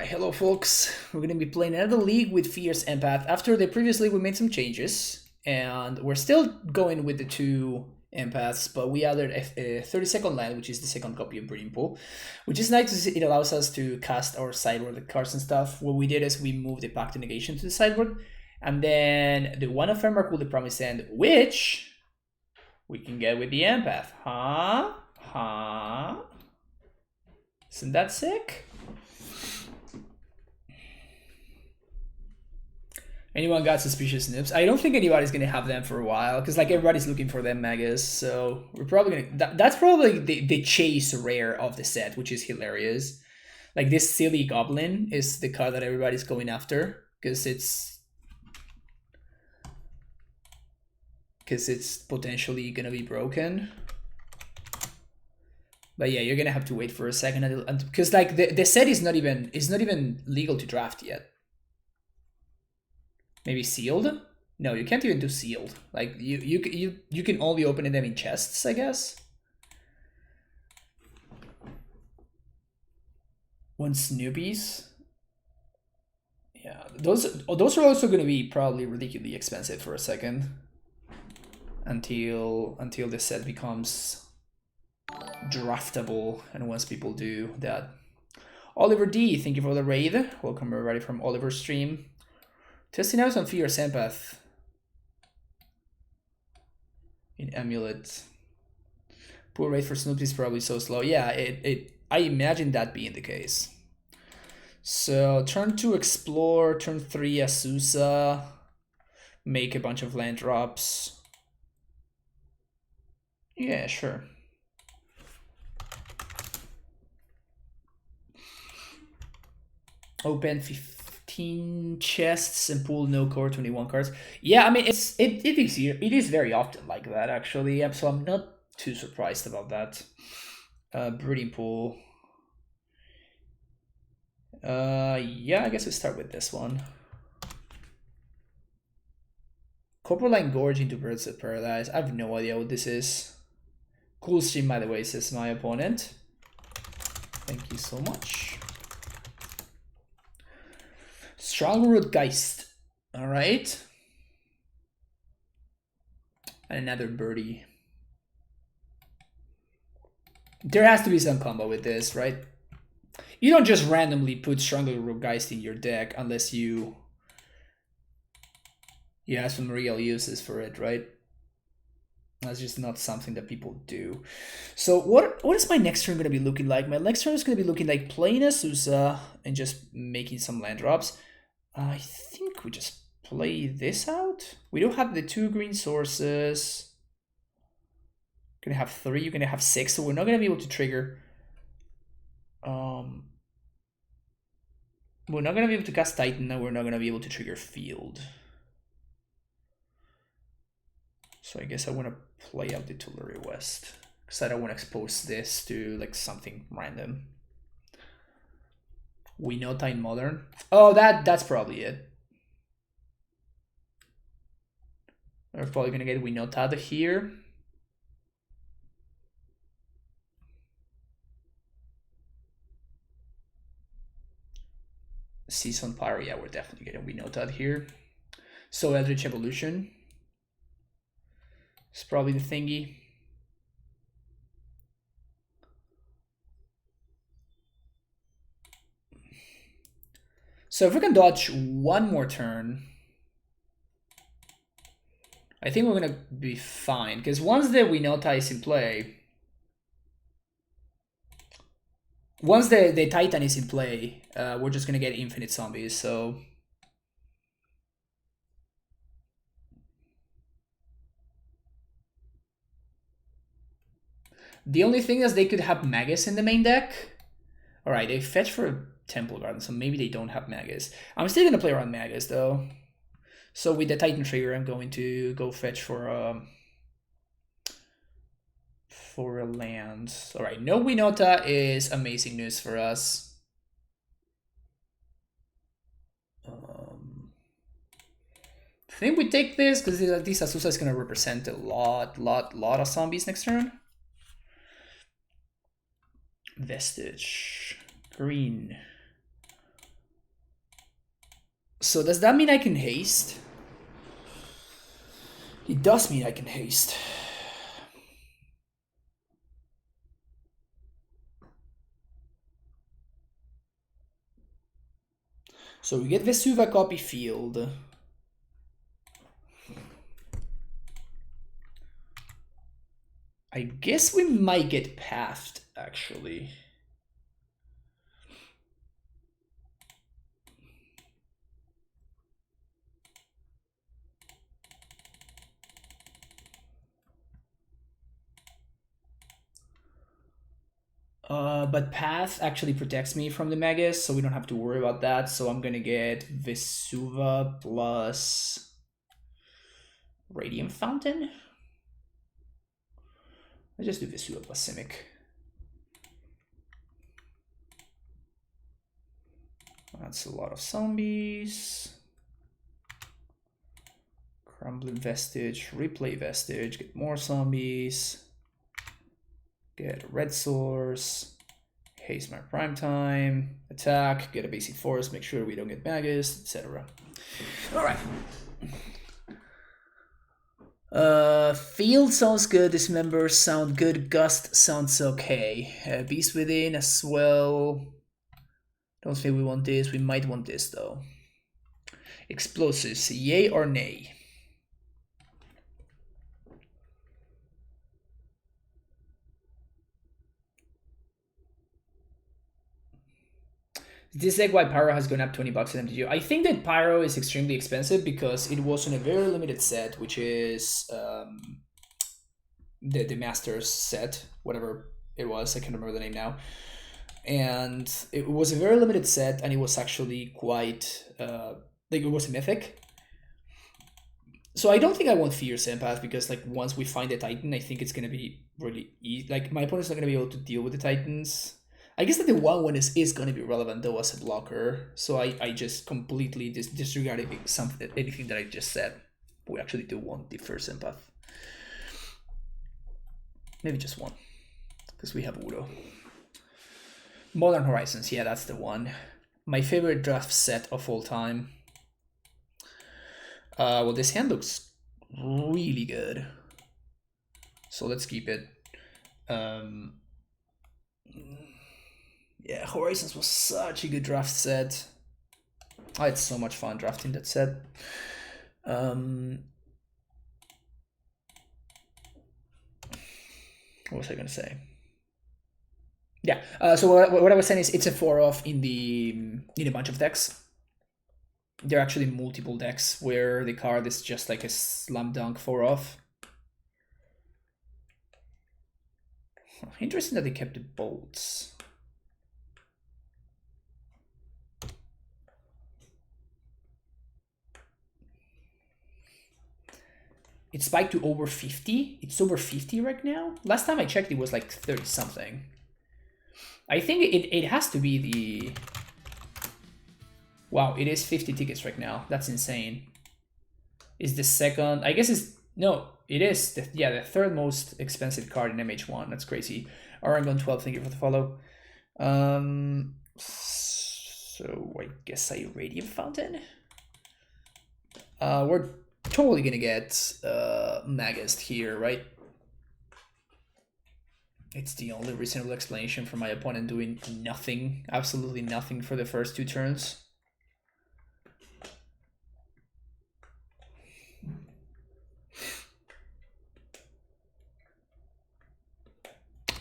Alright, hello folks. We're gonna be playing another league with Fierce Empath. After the previous league we made some changes, and we're still going with the two Empaths, but we added a 30-second land, which is the second copy of Breeding Pool, which is nice because it allows us to cast our sideboard cards and stuff. What we did is we moved the Pact of Negation to the sideboard, and then the one of Emrakul, the Promised End, which we can get with the Empath. Huh? Isn't that sick? Anyone got Suspicious Nips? I don't think anybody's gonna have them for a while, because like everybody's looking for them Magus, so we're probably gonna... That's probably the chase rare of the set, which is hilarious. Like this silly Goblin is the card that everybody's going after, because it's potentially gonna be broken. But yeah, you're gonna have to wait for a second because like the set is not even legal to draft yet. Maybe sealed? No, you can't even do sealed. Like you can only open them in chests, I guess. One Snoopies. Yeah, those are also going to be probably ridiculously expensive for a second, until the set becomes draftable, and once people do that. Oliver D, thank you for the raid. Welcome everybody from Oliver's stream. Testing out some Fierce Empath in Amulet. Pool rate for Snoopy is probably so slow. Yeah, I imagine that being the case. So turn 2 explore, turn 3 Azusa, make a bunch of land drops. Yeah, sure. Open 15 chests and pull no core 21 cards. Yeah, I mean it is very often like that actually. So I'm not too surprised about that. Breeding Pool. Yeah, I guess we start with this one. Copperline Gorge into Birds of Paradise. I have no idea what this is. Cool stream, by the way, says my opponent. Thank you so much. Strongroot Geist. Alright. And another birdie. There has to be some combo with this, right? You don't just randomly put Strongroot Geist in your deck unless you have some real uses for it, right? That's just not something that people do. So what is my next turn going to be looking like? My next turn is going to be looking like playing Azusa and just making some land drops. I think we just play this out. We don't have the 2 green sources. You're gonna have 3, you're gonna have 6, so we're not gonna be able to trigger. We're not gonna be able to cast Titan, and we're not gonna be able to trigger Field. So I guess I want to play out the Telluri West, because I don't want to expose this to like something random. Winota in Modern. Oh, that's probably it. We're probably gonna get Winota here. Season Pyre, yeah, we're definitely getting Winota here. So Eldritch Evolution. It's probably the thingy. So if we can dodge one more turn, I think we're gonna be fine. Because once the Winota is in play, once the Titan is in play, we're just gonna get infinite zombies. So the only thing is they could have Magus in the main deck. All right, they fetch for a Temple Garden, so maybe they don't have Magus. I'm still gonna play around Magus though. So with the Titan trigger, I'm going to go fetch for a land. All right, no Winota is amazing news for us. I think we take this because this Azusa is gonna represent a lot of zombies next turn. Vestige. Green. So does that mean I can haste? It does mean I can haste. So we get Vesuva copy field. I guess we might get pathed, actually. But Path actually protects me from the Magus, so we don't have to worry about that. So I'm gonna get Vesuva plus Radiant Fountain. I just do Vesuva plus Simic. That's a lot of zombies. Crumbling Vestige, replay Vestige, get more zombies. Get a red source, haste my prime time, attack, get a basic force, make sure we don't get Magus, etc. Alright. Field sounds good, dismembers sound good, Gust sounds okay. Beast Within as well. Don't say we want this, we might want this though. Explosives, yay or nay? This is like why Pyro has gone up 20 bucks at MTG. I think that Pyro is extremely expensive because it was on a very limited set, which is the Masters set, whatever it was. I can't remember the name now. And it was a very limited set, and it was actually quite like it was a mythic. So I don't think I want Fierce Empath because like once we find the Titan, I think it's gonna be really easy. Like my opponent's not gonna be able to deal with the Titans. I guess that the 1/1 is going to be relevant though as a blocker, so I just completely disregarded anything that I just said. We actually do want the first Empath. Maybe just one, because we have Udo. Modern Horizons, yeah, that's the one. My favorite draft set of all time. Well, this hand looks really good, so let's keep it. Yeah, Horizons was such a good draft set. I had so much fun drafting that set. What was I gonna say? Yeah. So what I was saying is it's a 4-off in a bunch of decks. There are actually multiple decks where the card is just like a slam dunk 4-off. Interesting that they kept the bolts. It spiked to over 50. It's over 50 right now. Last time I checked, it was like 30 something. I think it has to be the... Wow, it is 50 tickets right now. That's insane. Is the second... I guess it's... No, it is. The third most expensive card in MH1. That's crazy. Orangon12, thank you for the follow. So I guess I Radiant Fountain. We're totally gonna get Magist here, right? It's the only reasonable explanation for my opponent doing nothing, absolutely nothing for the first 2 turns.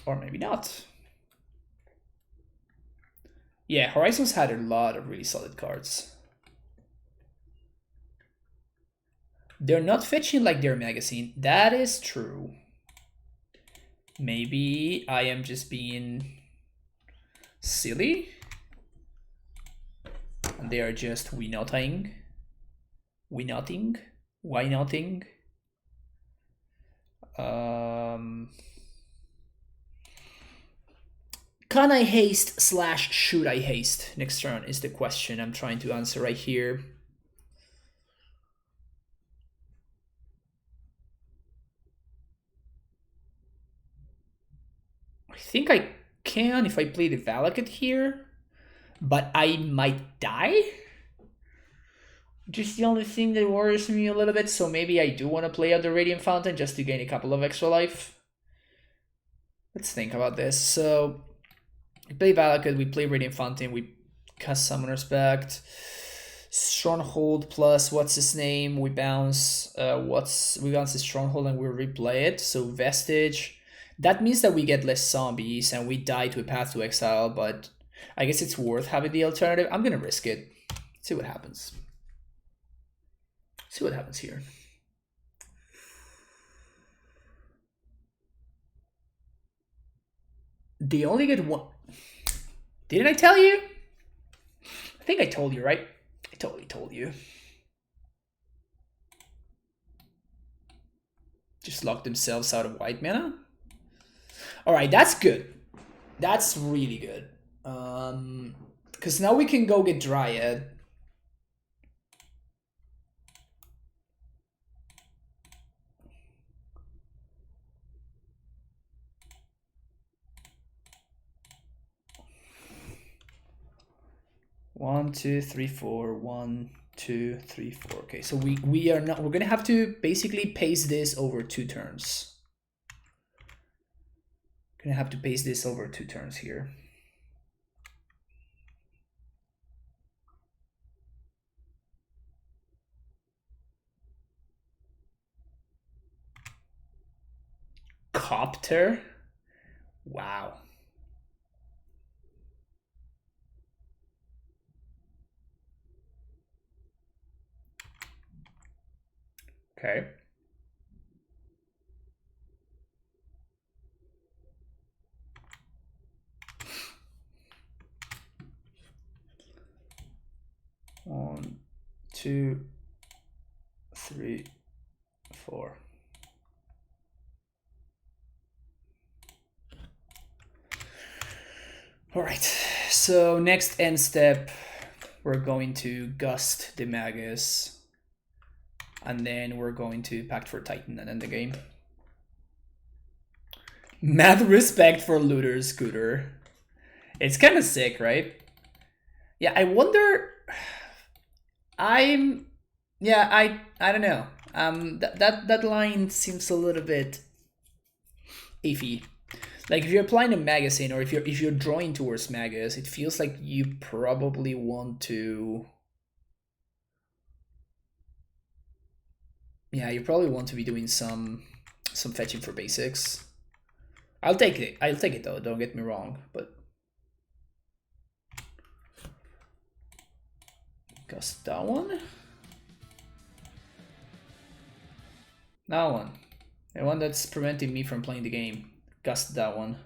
Or maybe not. Yeah, Horizons had a lot of really solid cards. They're not fetching like their magazine. That is true. Maybe I am just being silly. And they are just Winoting. Why noting? Can I haste / should I haste next turn is the question I'm trying to answer right here. I think I can if I play the Valakut here, but I might die. Just the only thing that worries me a little bit, so maybe I do want to play out the Radiant Fountain just to gain a couple of extra life. Let's think about this. So, we play Valakut, we play Radiant Fountain, we cast Summoner's Pact. Stronghold plus what's his name? We bounce we bounce the Stronghold and we replay it. So Vestige. That means that we get less zombies and we die to a Path to Exile, but I guess it's worth having the alternative. I'm gonna risk it. See what happens. See what happens here. They only get one. Didn't I tell you? I think I told you, right? I totally told you. Just lock themselves out of white mana. Alright, that's good. That's really good. Because now we can go get Dryad. One, two, three, four. 1, 2, 3, 4. Okay, so we're gonna have to basically pace this over 2 turns. Gonna have to pace this over 2 turns here. Thopter? Wow. Okay. One, 2, 3, 4. All right, so next end step, we're going to Gust the Magus, and then we're going to Pact for Titan and end the game. Mad respect for Looter Scooter. It's kind of sick, right? Yeah, I wonder. I don't know. That line seems a little bit iffy. Like if you're applying a magazine or if you're drawing towards Magus, it feels like you probably want to. Yeah, you probably want to be doing some fetching for basics. I'll take it. I'll take it though. Don't get me wrong, but Gust that one. That one. The one that's preventing me from playing the game. Gust that one.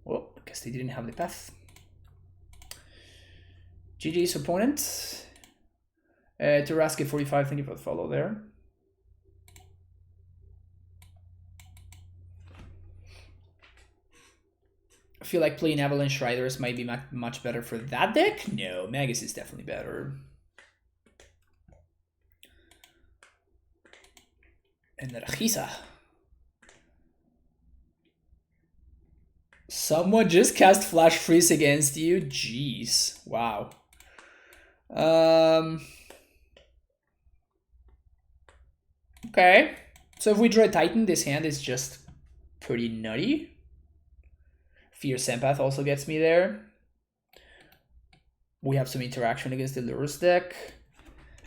Well, I guess they didn't have the path. GG's opponent. Taraski 45, thank you for the follow there. I feel like playing Avalanche Riders might be much better for that deck. No, Magus is definitely better. Energiza. Someone just cast Flash Freeze against you? Jeez. Wow. Okay. So if we draw a Titan, this hand is just pretty nutty. Fierce Empath also gets me there. We have some interaction against the Lurrus deck.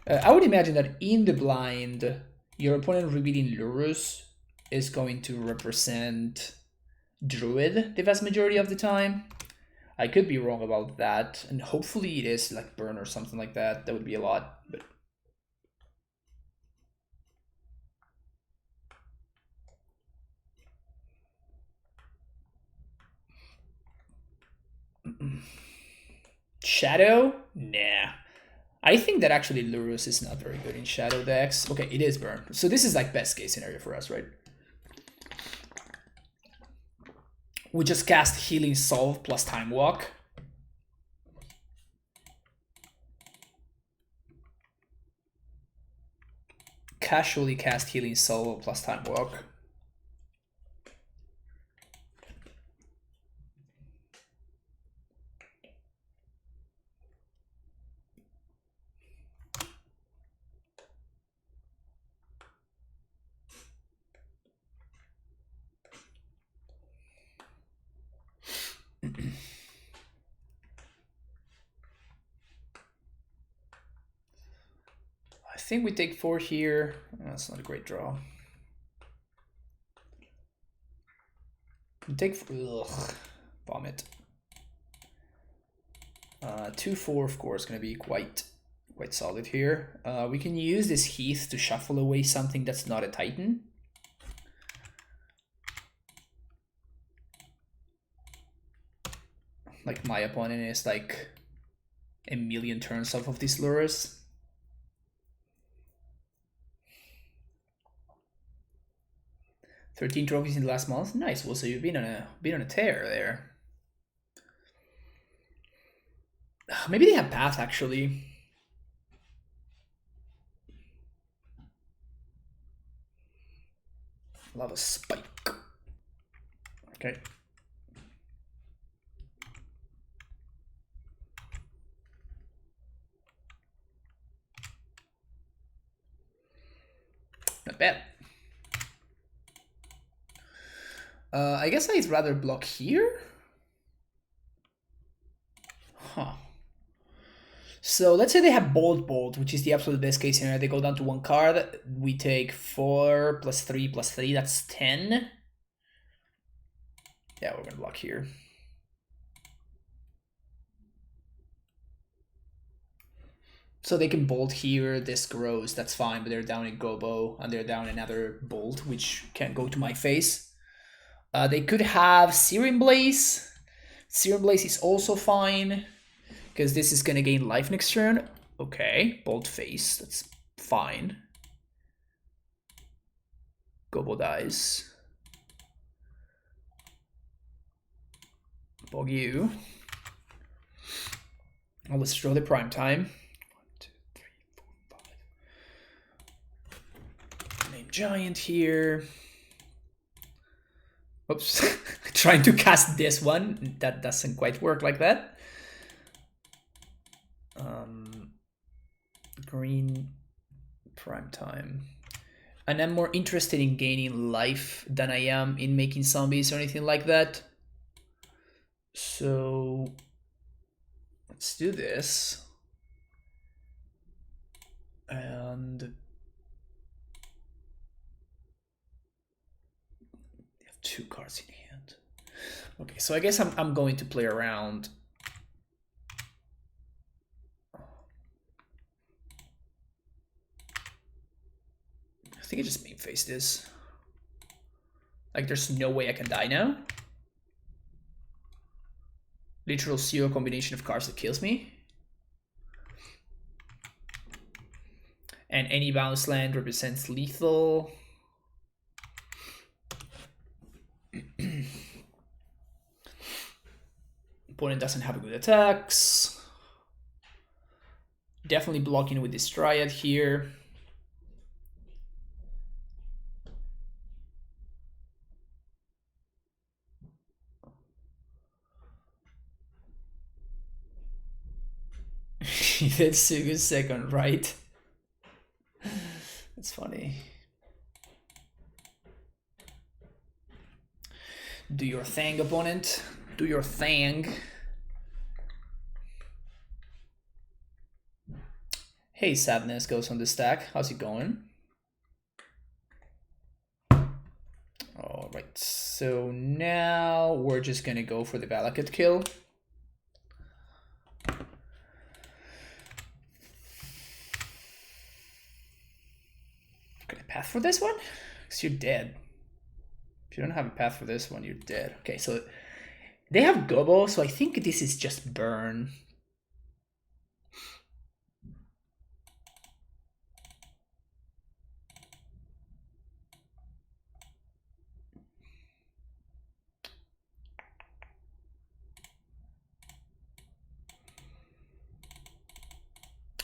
I would imagine that in the blind, your opponent revealing Lurrus is going to represent Druid the vast majority of the time. I could be wrong about that, and hopefully it is like Burn or something like that. That would be a lot, but Shadow? Nah. I think that actually Lurrus is not very good in Shadow decks. Okay, it is Burn. So this is like best case scenario for us, right? We just cast Healing Solve plus Time Walk. Casually cast Healing Solve plus Time Walk. think we take 4 here. That's not a great draw. We take, ugh, vomit. 2-4, of course, gonna be quite solid here. We can use this Heath to shuffle away something that's not a Titan. Like my opponent is like a million turns off of these Lurrus. "13 trophies in the last month. Nice. Well, so you've been on a tear there. Maybe they have Path actually. Lava Spike. Okay. Not bad. I guess I'd rather block here. Huh. So let's say they have Bolt, which is the absolute best case scenario. They go down to 1 card. We take 4 plus 3 plus 3. That's 10. Yeah, we're gonna block here. So they can Bolt here. This grows. That's fine. But they're down a Gobo and they're down another Bolt, which can go to my face. They could have Searing Blaze. Searing Blaze is also fine, because this is going to gain life next turn. Okay, Bolt face, that's fine. Gobo dies. Bog you. Oh, let's draw the prime time. 1, 2, 3, 4, 5. Name Giant here. Oops, trying to cast this one. That doesn't quite work like that. Green prime time. And I'm more interested in gaining life than I am in making zombies or anything like that. So let's do this. And they have 2 cards in hand. Okay, so I guess I'm going to play around. I think I just main face this. Like, there's no way I can die now. Literal 0 combination of cards that kills me. And any bounce land represents lethal. Opponent doesn't have good attacks. Definitely blocking with this Triad here. That's Sugu's second, right? That's funny. Do your thing, opponent. Do your thing. Hey, Sadness goes on the stack. How's it going? Alright, so now we're just gonna go for the Valakut kill. Got a path for this one? Because you're dead. If you don't have a path for this one, you're dead. Okay, so they have Gobo, so I think this is just burn.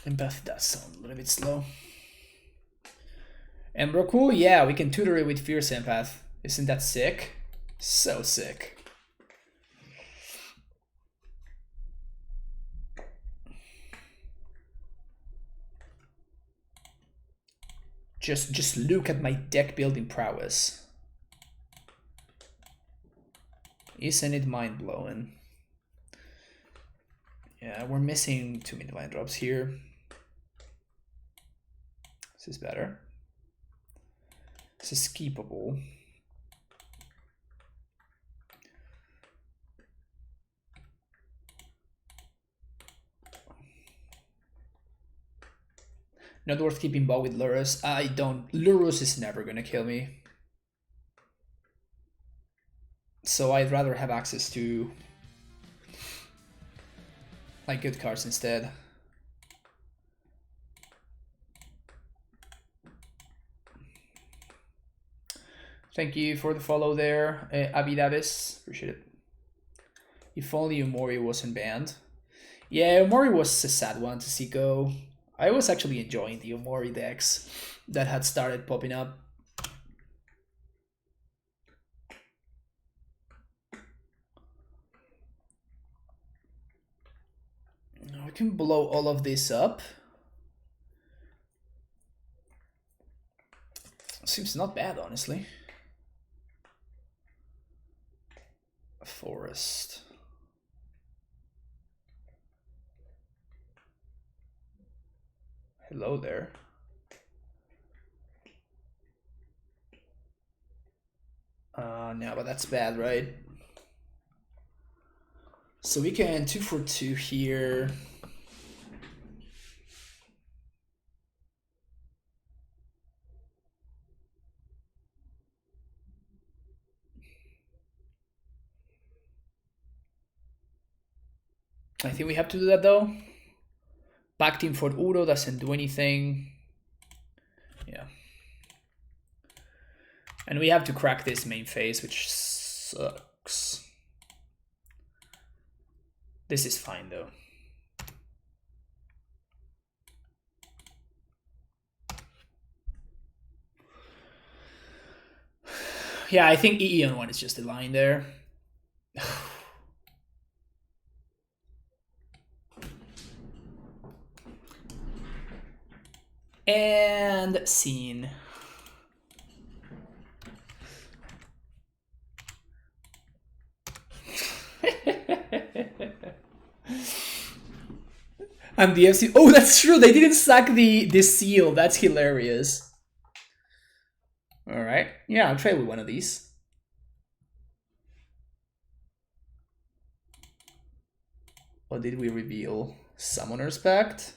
Empath does sound a little bit slow. And Roku, yeah, we can tutor it with Fierce Empath. Isn't that sick? So sick. Just look at my deck building prowess. Isn't it mind-blowing? Yeah, we're missing too many line drops here. This is better. This is keepable. Not worth keeping ball with Lurrus. I don't. Lurrus is never gonna kill me. So I'd rather have access to like good cards instead. Thank you for the follow there, Abidavis. Appreciate it. If only Umori wasn't banned. Yeah, Umori was a sad one to see go. I was actually enjoying the Umori decks that had started popping up. We can blow all of this up. Seems not bad, honestly. Forest. Hello there. No, but that's bad, right? So we can 2 for 2 here. I think we have to do that though. Back team for Uro doesn't do anything. Yeah. And we have to crack this main phase, which sucks. This is fine though. Yeah, I think Eon 1 is just a line there. And scene. And the FC. Oh, that's true. They didn't sack the seal. That's hilarious. All right. Yeah, I'll try with one of these. Or did we reveal Summoner's Pact?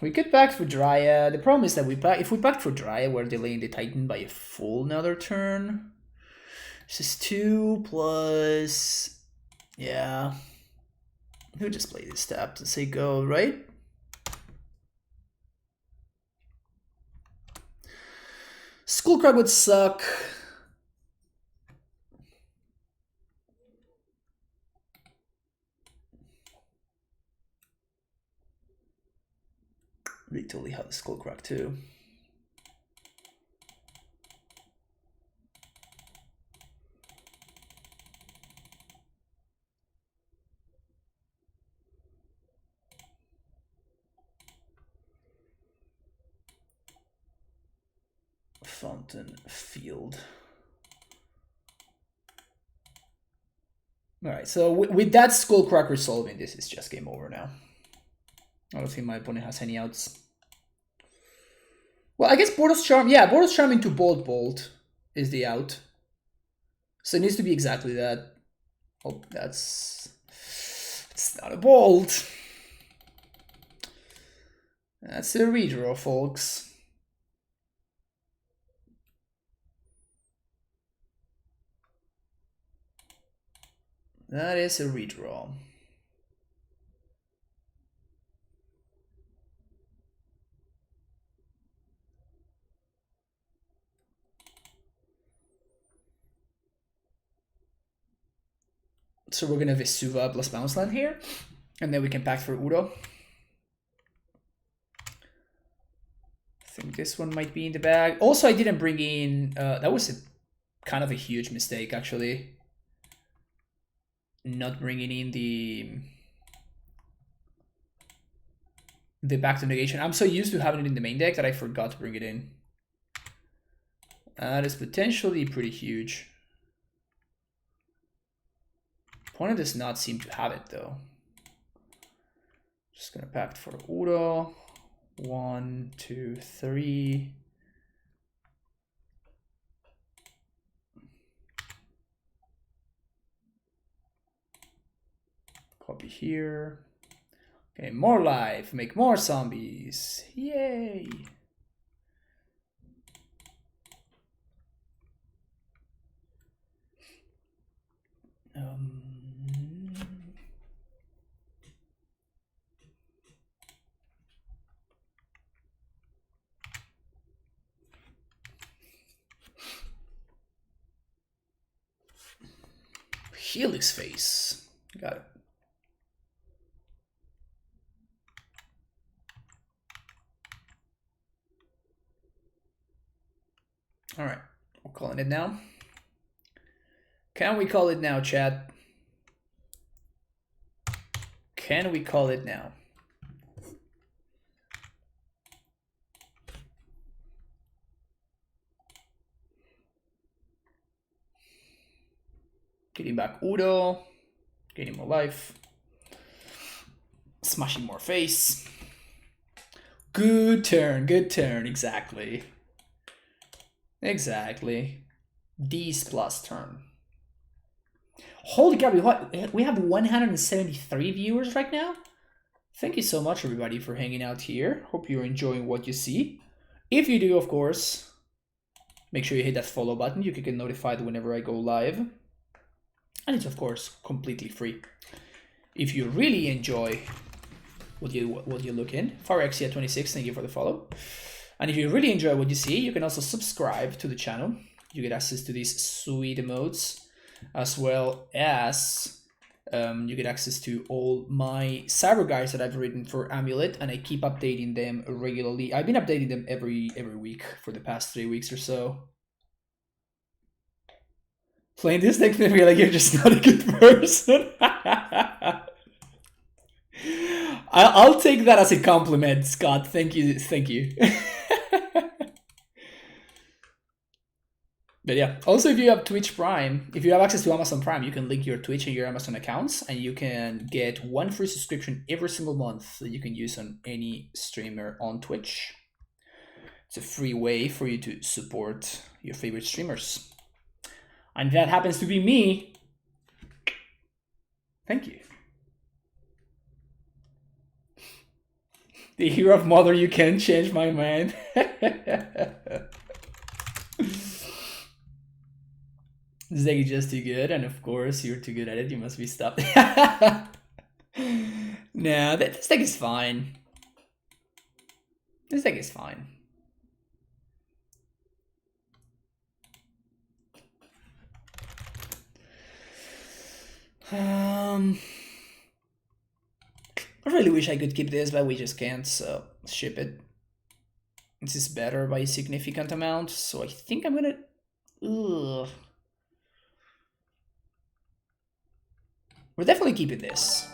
We could pact for Dryad. The problem is that if we pact for Dryad, we're delaying the Titan by a full another turn. This is 2 plus... Yeah. We'll just play this tap and say go, right? Skullcrag would suck. We totally have the Skullcrag too. Fountain Field. All right, so with that Skullcrag resolving, this is just game over now. I don't think my opponent has any outs. Well, I guess Boros Charm. Yeah, Boros Charm into Bolt is the out. So it needs to be exactly that. Oh, it's not a Bolt. That's a redraw, folks. That is a redraw. So we're gonna Vesuva plus Bounce Land here, and then we can pack for Uro. I think this one might be in the bag. Also, I didn't bring in. That was a kind of a huge mistake, actually. Not bringing in the back to negation. I'm so used to having it in the main deck that I forgot to bring it in. That is potentially pretty huge. Opponent does not seem to have it though. Just gonna pact for Uro. 1, 2, 3. Copy here. Okay, more life, make more zombies. Yay! Helix face. Got it. All right, we're calling it now. Can we call it now, chat? Can we call it now? Getting back Udo. Getting more life. Smashing more face. Good turn, exactly. Exactly. D's plus turn. Holy cow, we have 173 viewers right now? Thank you so much, everybody, for hanging out here. Hope you're enjoying what you see. If you do, of course, make sure you hit that follow button. You can get notified whenever I go live. And it's, of course, completely free. If you really enjoy what you look in, Farexia26, thank you for the follow. And if you really enjoy what you see, you can also subscribe to the channel. You get access to these sweet emotes, as well as you get access to all my cyber guides that I've written for Amulet, and I keep updating them regularly. I've been updating them every week for the past 3 weeks or so. Playing this makes me feel like you're just not a good person. I'll take that as a compliment, Scott. Thank you. But yeah, also if you have Twitch Prime, if you have access to Amazon Prime, you can link your Twitch and your Amazon accounts, and you can get 1 free subscription every single month that you can use on any streamer on Twitch. It's a free way for you to support your favorite streamers. And that happens to be me. Thank you. The hero of Mother, you can change my mind. This deck is just too good, and of course you're too good at it, you must be stopped. Nah, this deck is fine. This deck is fine. I really wish I could keep this, but we just can't, so ship it. This is better by a significant amount, so I think I'm gonna... Ugh. We're definitely keeping this.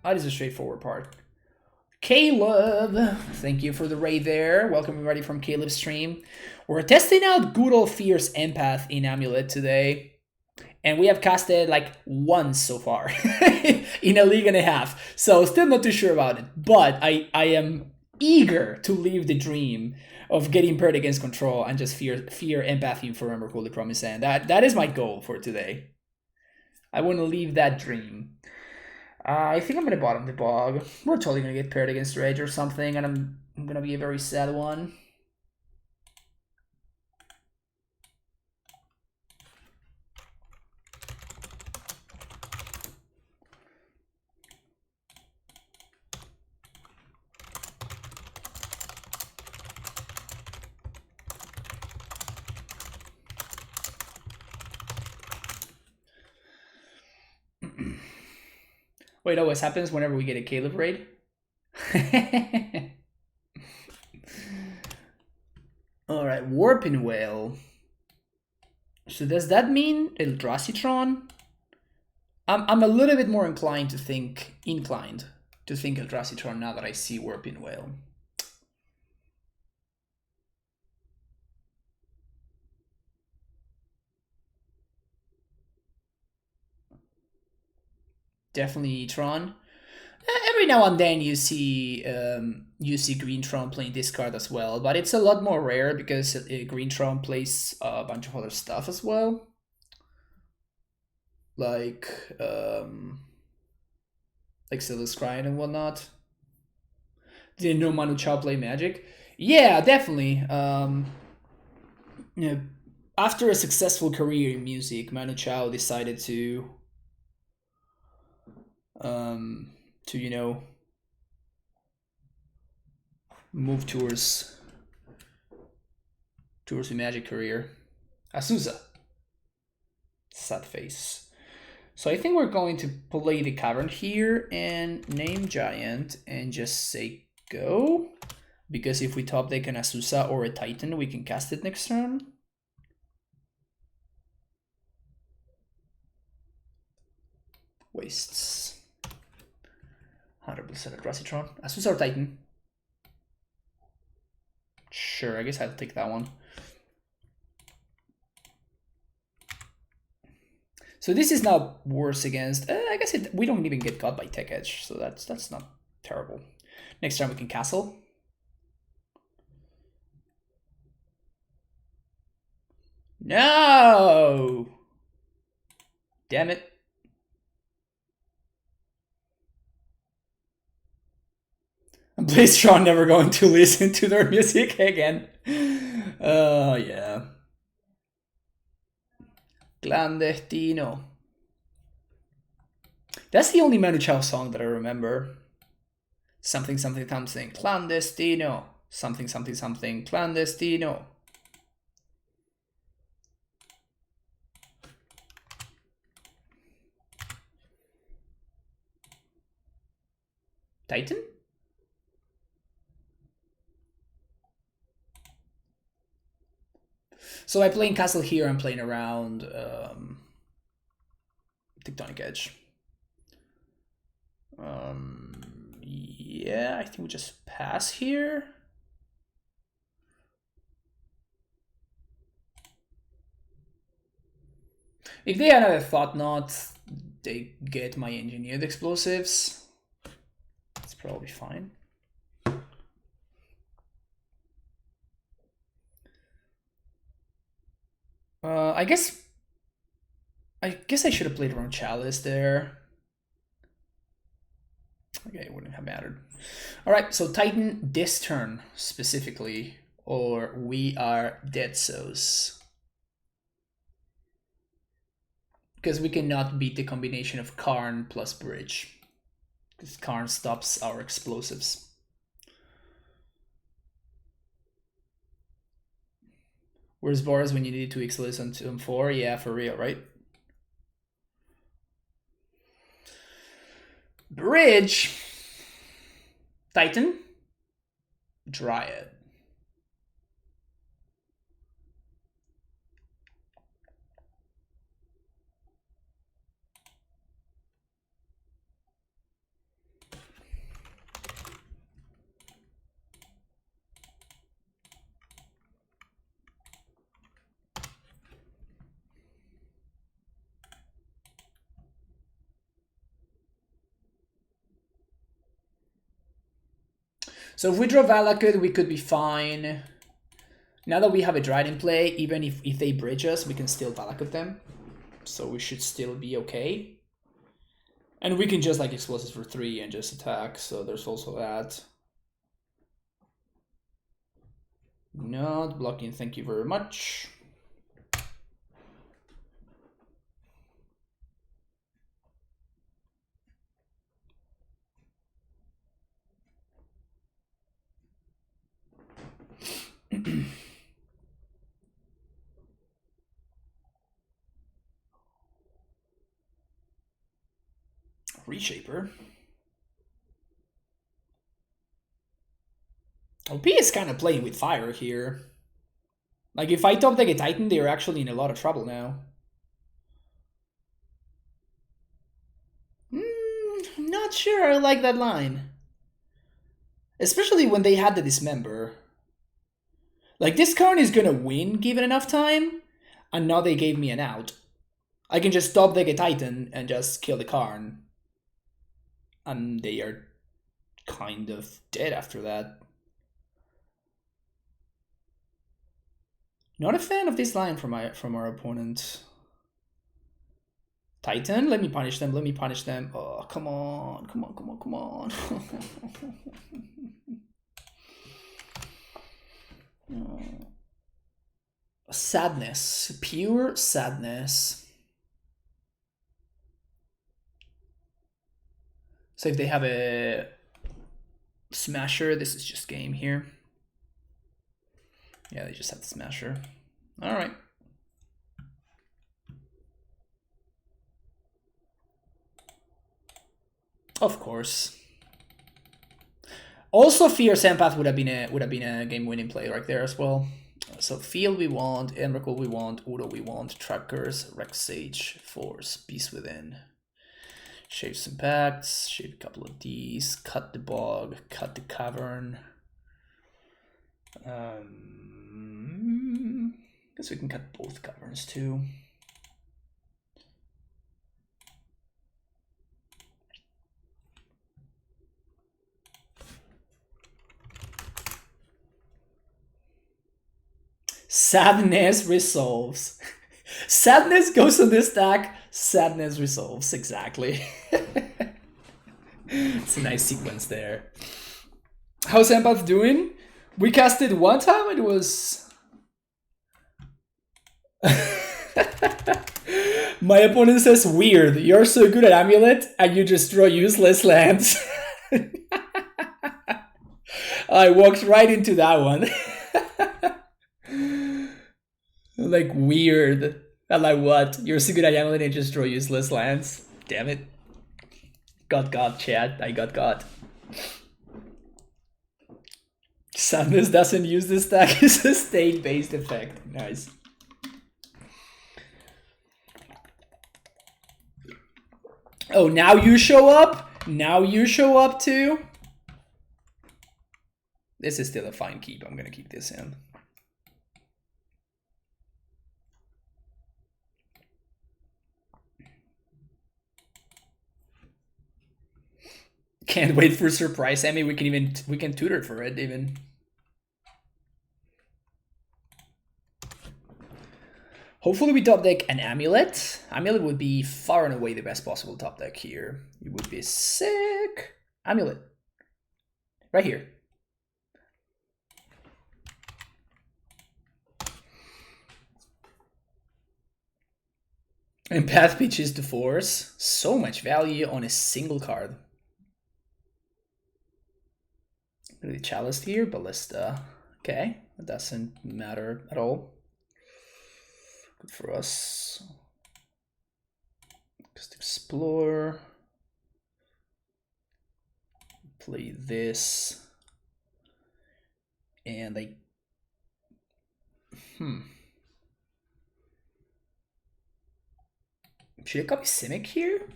That is a straightforward part. Caleb, thank you for the raid there. Welcome everybody from Caleb's stream. We're testing out good old Fierce Empath in Amulet today. And we have casted like once so far in a league and a half. So still not too sure about it. But I am eager to live the dream of getting paired against control and just fear Empathing for Remember Holy Promise. And that is my goal for today. I want to leave that dream. I think I'm going to bottom the bog. We're totally going to get paired against Rage or something, and I'm going to be a very sad one. Wait, always happens whenever we get a Caleb raid? Alright, Warping Whale. So does that mean Eldrazi Tron? I'm a little bit more inclined to think Eldrazi Tron now that I see Warping Whale. Definitely Tron. Every now and then you see Green Tron playing this card as well, but it's a lot more rare because Green Tron plays a bunch of other stuff as well, like Silver Scrying and whatnot. Didn't know Manu Chao play Magic. Yeah, definitely. You know, after a successful career in music, Manu Chao decided to move towards the Magic career. Azusa. Sad face. So I think we're going to play the Cavern here and name Giant and just say go. Because if we top deck an Azusa or a Titan, we can cast it next turn. Wastes. 100% Eldrazi Tron. Azusa or Titan? Sure, I guess I'll take that one. So this is now worse against. I guess we don't even get caught by Tech Edge, so that's not terrible. Next turn we can castle. No! Damn it. Blazetron never going to listen to their music again. Oh, yeah. Clandestino. That's the only Manu Chao song that I remember. Something, something, something. Clandestino. Something, something, something. Clandestino. Titan? So I play in Castle here, I'm playing around Tectonic Edge. Yeah, I think we just pass here. If they had a Thought Knot, they get my Engineered Explosives. That's probably fine. I guess I should have played around Chalice there. Okay, it wouldn't have mattered. All right, so Titan this turn specifically, or we are dead souls. Because we cannot beat the combination of Karn plus Bridge. Because Karn stops our explosives. Where's Boros when you need 2 X-List on 2 and 4? Yeah, for real, right? Bridge. Titan. Dryad. So if we draw Valakut, we could be fine. Now that we have a Dryad in play, even if they bridge us, we can still Valakut them. So we should still be okay. And we can just like explosives for 3 and just attack, so there's also that. Not blocking, thank you very much. Reshaper. OP is kind of playing with fire here. Like, if I top deck a Titan, they're actually in a lot of trouble now. Not sure I like that line. Especially when they had the Dismember. Like, this card is gonna win given enough time, and now they gave me an out. I can just top deck a Titan and just kill the Karn. and they are kind of dead after that. Not a fan of this line from our opponent. Titan, let me punish them, let me punish them. Oh, come on, come on, come on, come on. Oh. Sadness, pure sadness. So if they have a Smasher, this is just game here. Yeah, they just have the Smasher. All right. Of course. Also, Fierce Empath would have been a game-winning play right there as well. So Field we want, Emrakul we want, Udo we want, Trackers, Rex Sage, Force, Beast Within. Shave some packs, shave a couple of these, cut the bog, cut the cavern. Guess we can cut both caverns too. Sadness resolves. Sadness goes on this stack. Sadness resolves, exactly. It's a nice sequence there. How's Empath doing? We cast it one time and it was... My opponent says, weird, you're so good at Amulet and you just draw useless lands. I walked right into that one. Like, weird. I'm like, what? You're so good at Amulet and just draw useless lands? Damn it. Got, chat. I got. Sadness doesn't use this stack. It's a state-based effect. Nice. Oh, now you show up? Now you show up too? This is still a fine keep. I'm gonna keep this in. Can't wait for surprise. I mean, we can tutor for it even. Hopefully we top deck an Amulet. Amulet would be far and away the best possible top deck here. It would be sick. Amulet. Right here. Empath pitches to Force. So much value on a single card. Really Chalice here, Ballista. Okay, that doesn't matter at all. Good for us. Just explore. Play this. And I... Should I copy Simic here?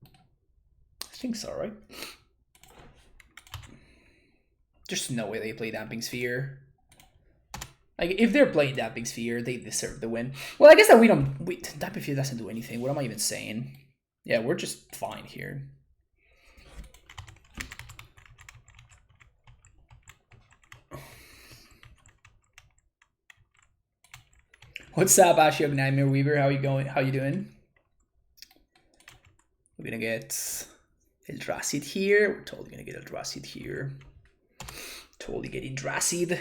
I think so, right? There's no way they play Damping Sphere. Like, if they're playing Damping Sphere, they deserve the win. Well, I guess that we don't... Damping Sphere doesn't do anything. What am I even saying? Yeah, we're just fine here. What's up, Ashiok Nightmare Weaver? How you going? How you doing? We're gonna get Eldrazi here. We're totally gonna get Eldrazi here. Totally getting Eldrazi.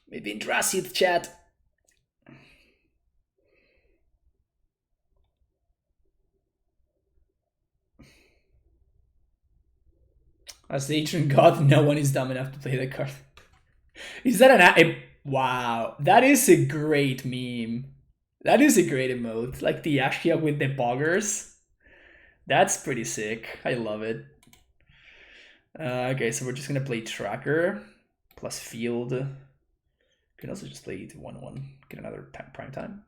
Maybe Eldrazi chat. As the ancient god, no one is dumb enough to play that card. Is that an... Wow, that is a great meme. That is a great emote. Like the Ashiok with the boggers. That's pretty sick. I love it. Okay, so we're just gonna play Tracker plus Field. Can also just play it 1-1. Get another prime time.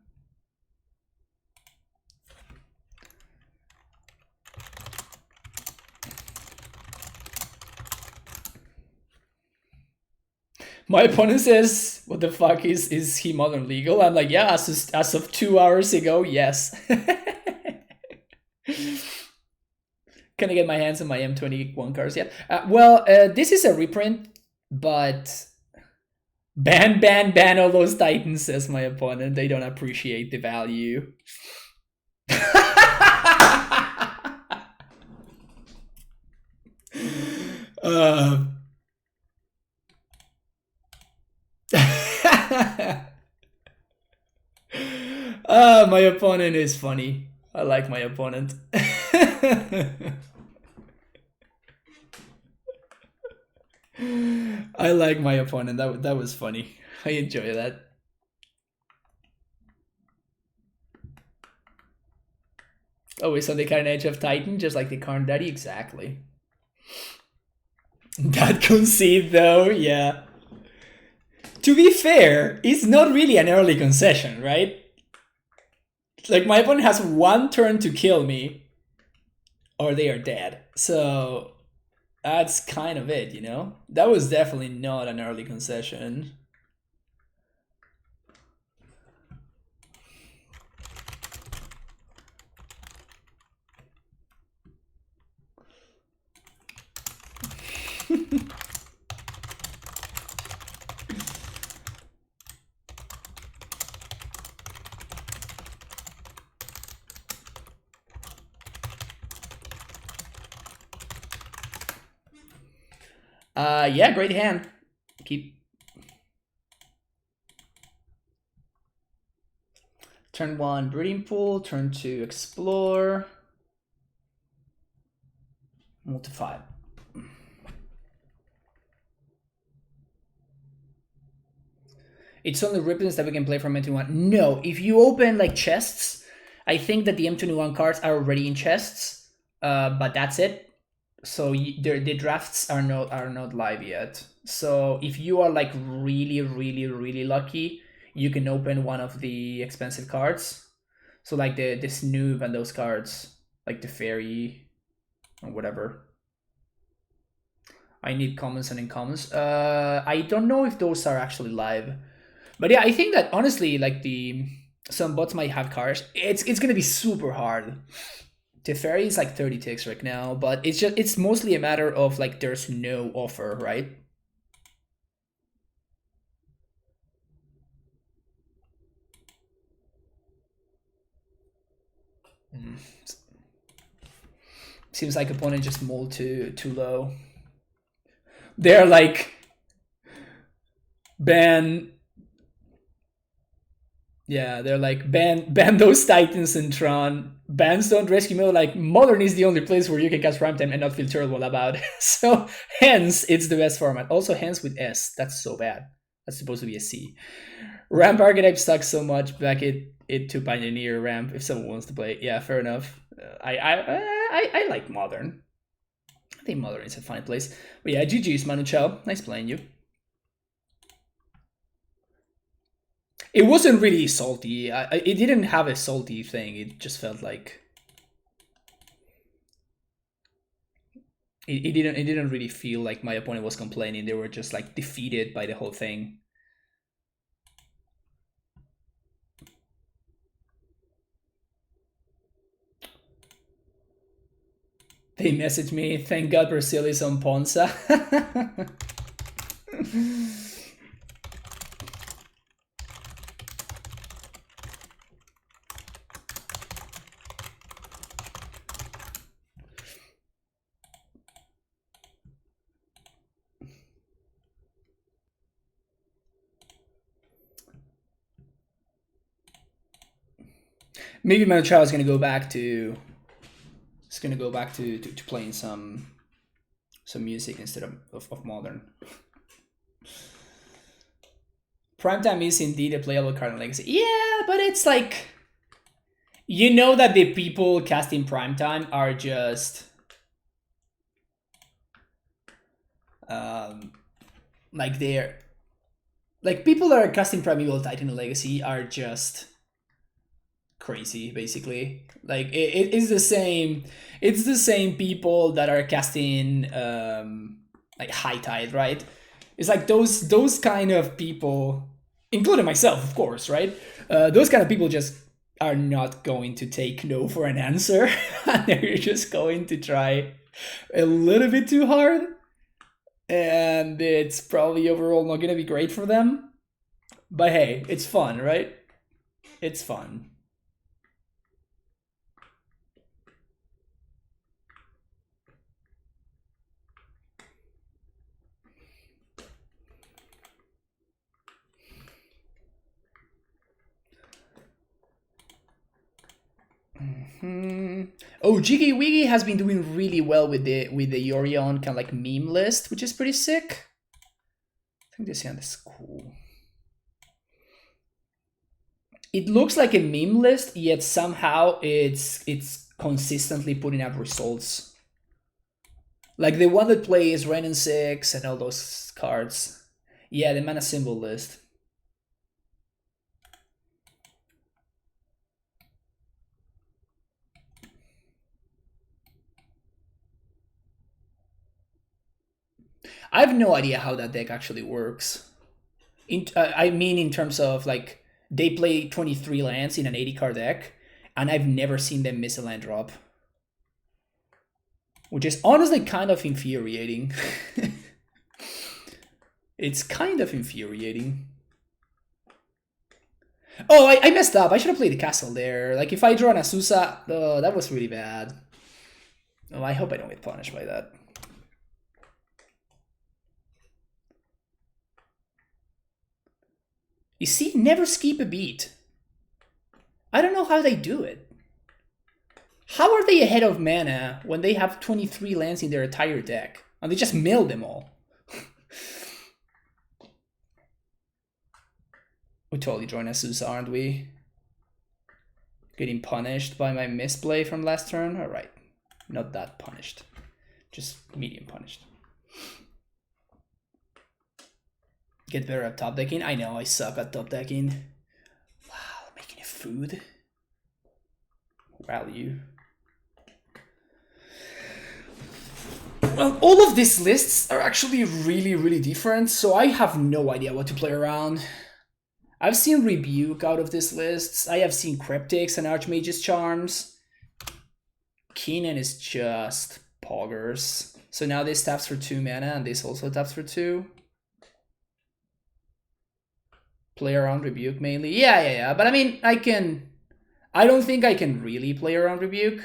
My opponent says, what the fuck is he modern legal? I'm like, yeah, as of 2 hours ago, yes. Can Can I get my hands on my M21 cards yet? Well, this is a reprint, but ban all those Titans, says my opponent. They don't appreciate the value. My opponent is funny. I like my opponent. I like my opponent. That was funny. I enjoy that. Always on the cutting edge of Titan, just like the Karn Daddy. Exactly. That concede though, yeah. To be fair, it's not really an early concession, right? Like, my opponent has one turn to kill me, or they are dead. So that's kind of it, you know? That was definitely not an early concession. Yeah, great hand. Keep. Turn 1, Breeding Pool. Turn 2, Explore. Multi-5. It's only reprints that we can play from M21. No, if you open like chests, I think that the M21 cards are already in chests, but that's it. So the drafts are not live yet. So if you are like really lucky, you can open one of the expensive cards. So like the Snoop and those cards, like the Fairy or whatever. I need commons and uncommons. I don't know if those are actually live, but yeah, I think that honestly, like some bots might have cards. It's gonna be super hard. Teferi is like 30 ticks right now, but it's mostly a matter of like there's no offer, right? Seems like opponent just mulled too low. They're like ban. Yeah, they're like ban those Titans in Tron. Bans don't rescue me. Like, Modern is the only place where you can cast Primetime and not feel terrible about it. So hence it's the best format. Also hence with S. That's so bad. That's supposed to be a C. Ramp archetype sucks so much. Back it to Pioneer ramp if someone wants to play. Yeah, fair enough. I like Modern. I think Modern is a fine place. But yeah, GG's Manu Chao. Nice playing you. It wasn't really salty. It didn't have a salty thing. It just felt like it didn't really feel like my opponent was complaining. They were just like defeated by the whole thing. They messaged me, thank God Brazil is on Ponza. Maybe Manochao is gonna go back to playing some music instead of Modern. Primetime is indeed a playable card in Legacy. Yeah, but it's like, you know that the people casting Primetime are just like they're like people that are casting Primeval Titan in Legacy are just crazy, basically. Like it's the same people that are casting like High Tide, right? It's like those kind of people, including myself, of course, right? Those kind of people just are not going to take no for an answer. And they're just going to try a little bit too hard. And it's probably overall not going to be great for them. But hey, it's fun, right? It's fun. Oh, Jiggy Wiggy has been doing really well with the Yorion kind of like meme list, which is pretty sick. I think this hand is cool. It looks like a meme list, yet somehow it's consistently putting up results. Like the one that plays Ren and 6 and all those cards. Yeah, the mana symbol list. I have no idea how that deck actually works. I mean, in terms of like, they play 23 lands in an 80 card deck, and I've never seen them miss a land drop. Which is honestly kind of infuriating. It's kind of infuriating. Oh, I messed up. I should have played the castle there. Like, if I draw an Azusa, oh, that was really bad. Oh, I hope I don't get punished by that. You see, never skip a beat. I don't know how they do it. How are they ahead of mana when they have 23 lands in their entire deck? And they just mill them all. We totally join Azusa, aren't we? Getting punished by my misplay from last turn? Alright. Not that punished. Just medium punished. Get better at top decking? I know, I suck at top decking. Wow, making a food. Value. Well, all of these lists are actually really, really different, so I have no idea what to play around. I've seen Rebuke out of these lists. I have seen Cryptics and Archmage's Charms. Keenan is just poggers. So now this taps for 2 mana, and this also taps for 2. Play around Rebuke mainly. Yeah. But I mean, I don't think I can really play around Rebuke.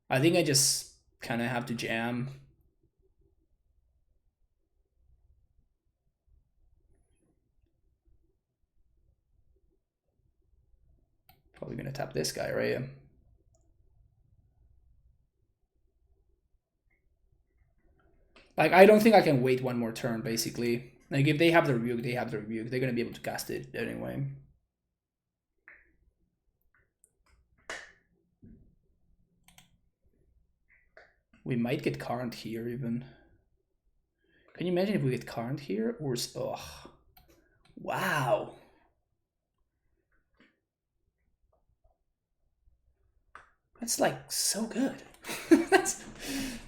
I think I just kind of have to jam. Probably gonna tap this guy, right? Like, I don't think I can wait one more turn, basically. Like, if they have the Rebuke, they have the Rebuke. They're gonna be able to cast it anyway. We might get Current here, even. Can you imagine if we get Current here? Or, oh, wow. That's like so good.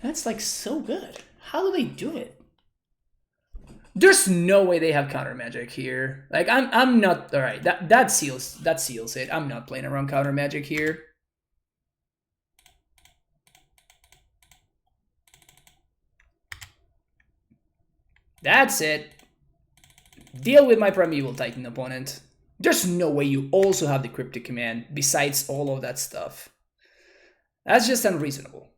that's like so good. How do they do it? There's no way they have counter magic here. Like, I'm not. All right, that seals it. I'm not playing around counter magic here. That's it. Deal with my Primeval Titan opponent. There's no way you also have the Cryptic Command besides all of that stuff. That's just unreasonable.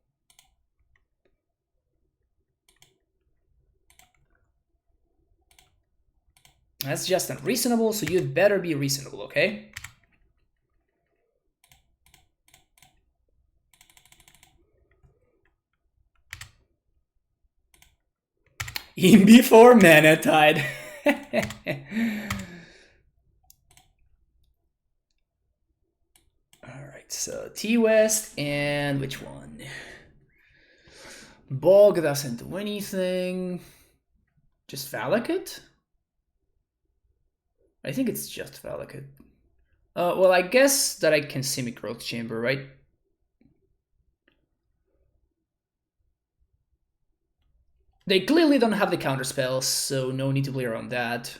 That's just unreasonable, so you'd better be reasonable, okay? In before Mana Tide. Alright, so T-West and which one? Bog doesn't do anything. Just Valakut? I think it's just Valakut. Well, I guess that I can Simic Growth Chamber, right? They clearly don't have the counter spells, so no need to play around that.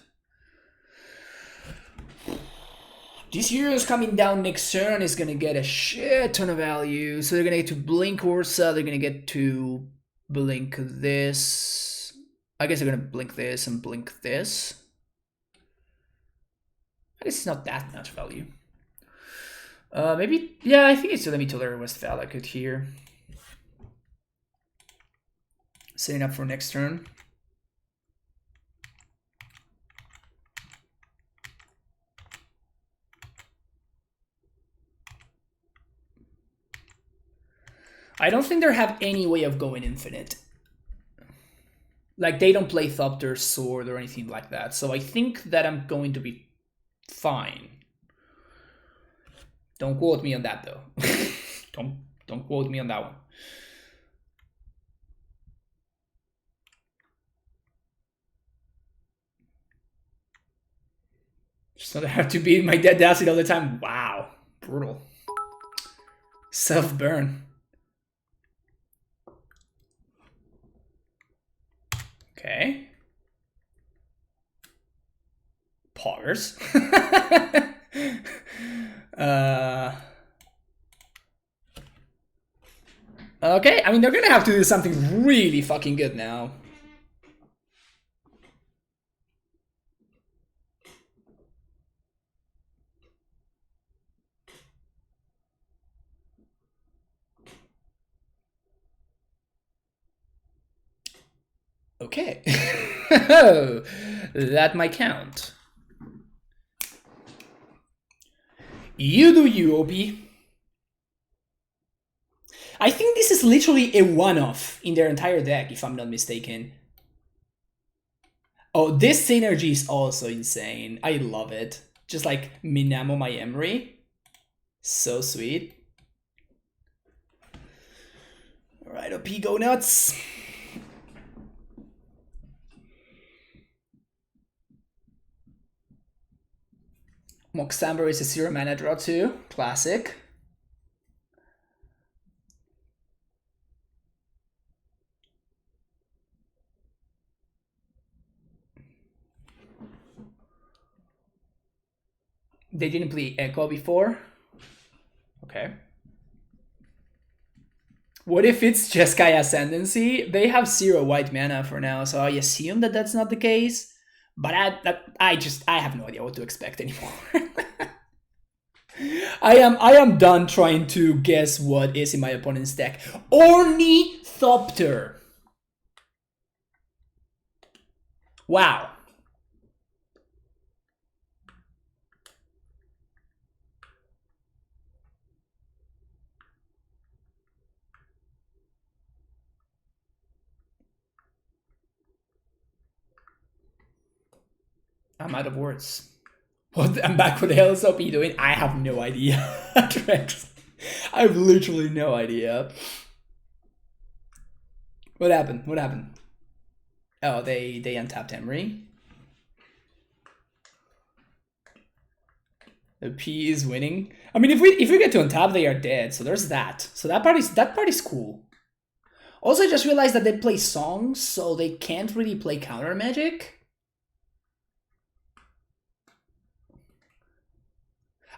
This Yorion's coming down next turn is gonna get a shit ton of value. So they're gonna get to blink Urza, they're gonna get to blink this. I guess they're gonna blink this and blink this. I guess it's not that much value. Maybe, yeah, I think it's let me tolerate Westphalic here. Setting up for next turn. I don't think they have any way of going infinite. Like, they don't play Thopter, Sword, or anything like that. So I think that I'm going to be fine. Don't quote me on that, though. don't quote me on that one. Just not have to beat my dead acid all the time. Wow. Brutal. Self-burn. Okay. Pars. Okay, I mean, they're gonna have to do something really fucking good now. Okay. That might count. You do you, OP. I think this is literally a one-off in their entire deck, if I'm not mistaken. Oh, this synergy is also insane. I love it. Just like Minamo my Emery. So sweet. Alright, OP, go nuts. Moxamber is a 0 mana draw too. Classic. They didn't play Echo before. Okay. What if it's Jeskai Ascendancy? They have 0 white mana for now, so I assume that that's not the case. But I have no idea what to expect anymore. I am done trying to guess what is in my opponent's deck. Orny Thopter. Wow. I'm out of words. What? I'm back. What the hell is OP doing? I have no idea. Trex. I have literally no idea. What happened? What happened? Oh, they untapped Emery. The P is winning. I mean, if we get to untap, they are dead. So there's that. So that part is cool. Also, I just realized that they play songs, so they can't really play counter magic.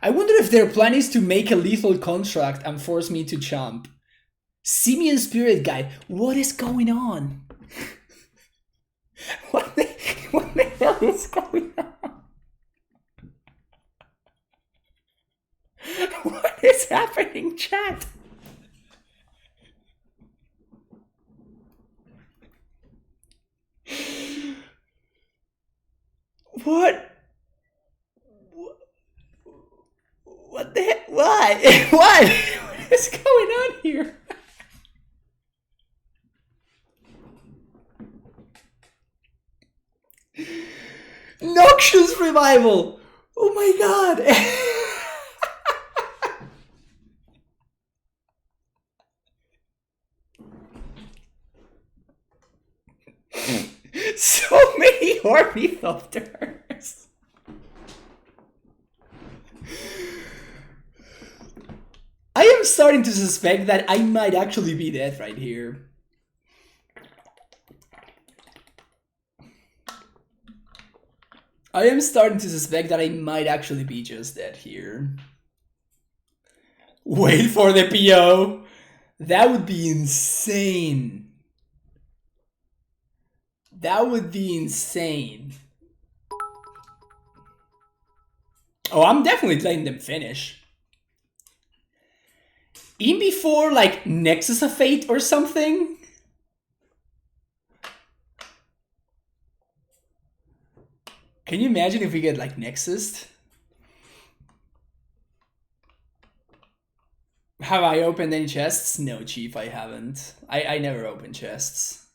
I wonder if their plan is to make a lethal construct and force me to chump. Simian Spirit Guide, what is going on? What the hell is going on? What is happening, chat? What? What the heck? Why? What? What is going on here? Noxious Revival! Oh my god! So many Ornithopters! I am starting to suspect that I might actually be dead right here. I am starting to suspect that I might actually be just dead here. Wait for the PO. That would be insane. That would be insane. Oh, I'm definitely letting them finish. Even before, like, Nexus of Fate or something? Can you imagine if we get, like, Nexus? Have I opened any chests? No, Chief, I haven't. I never open chests.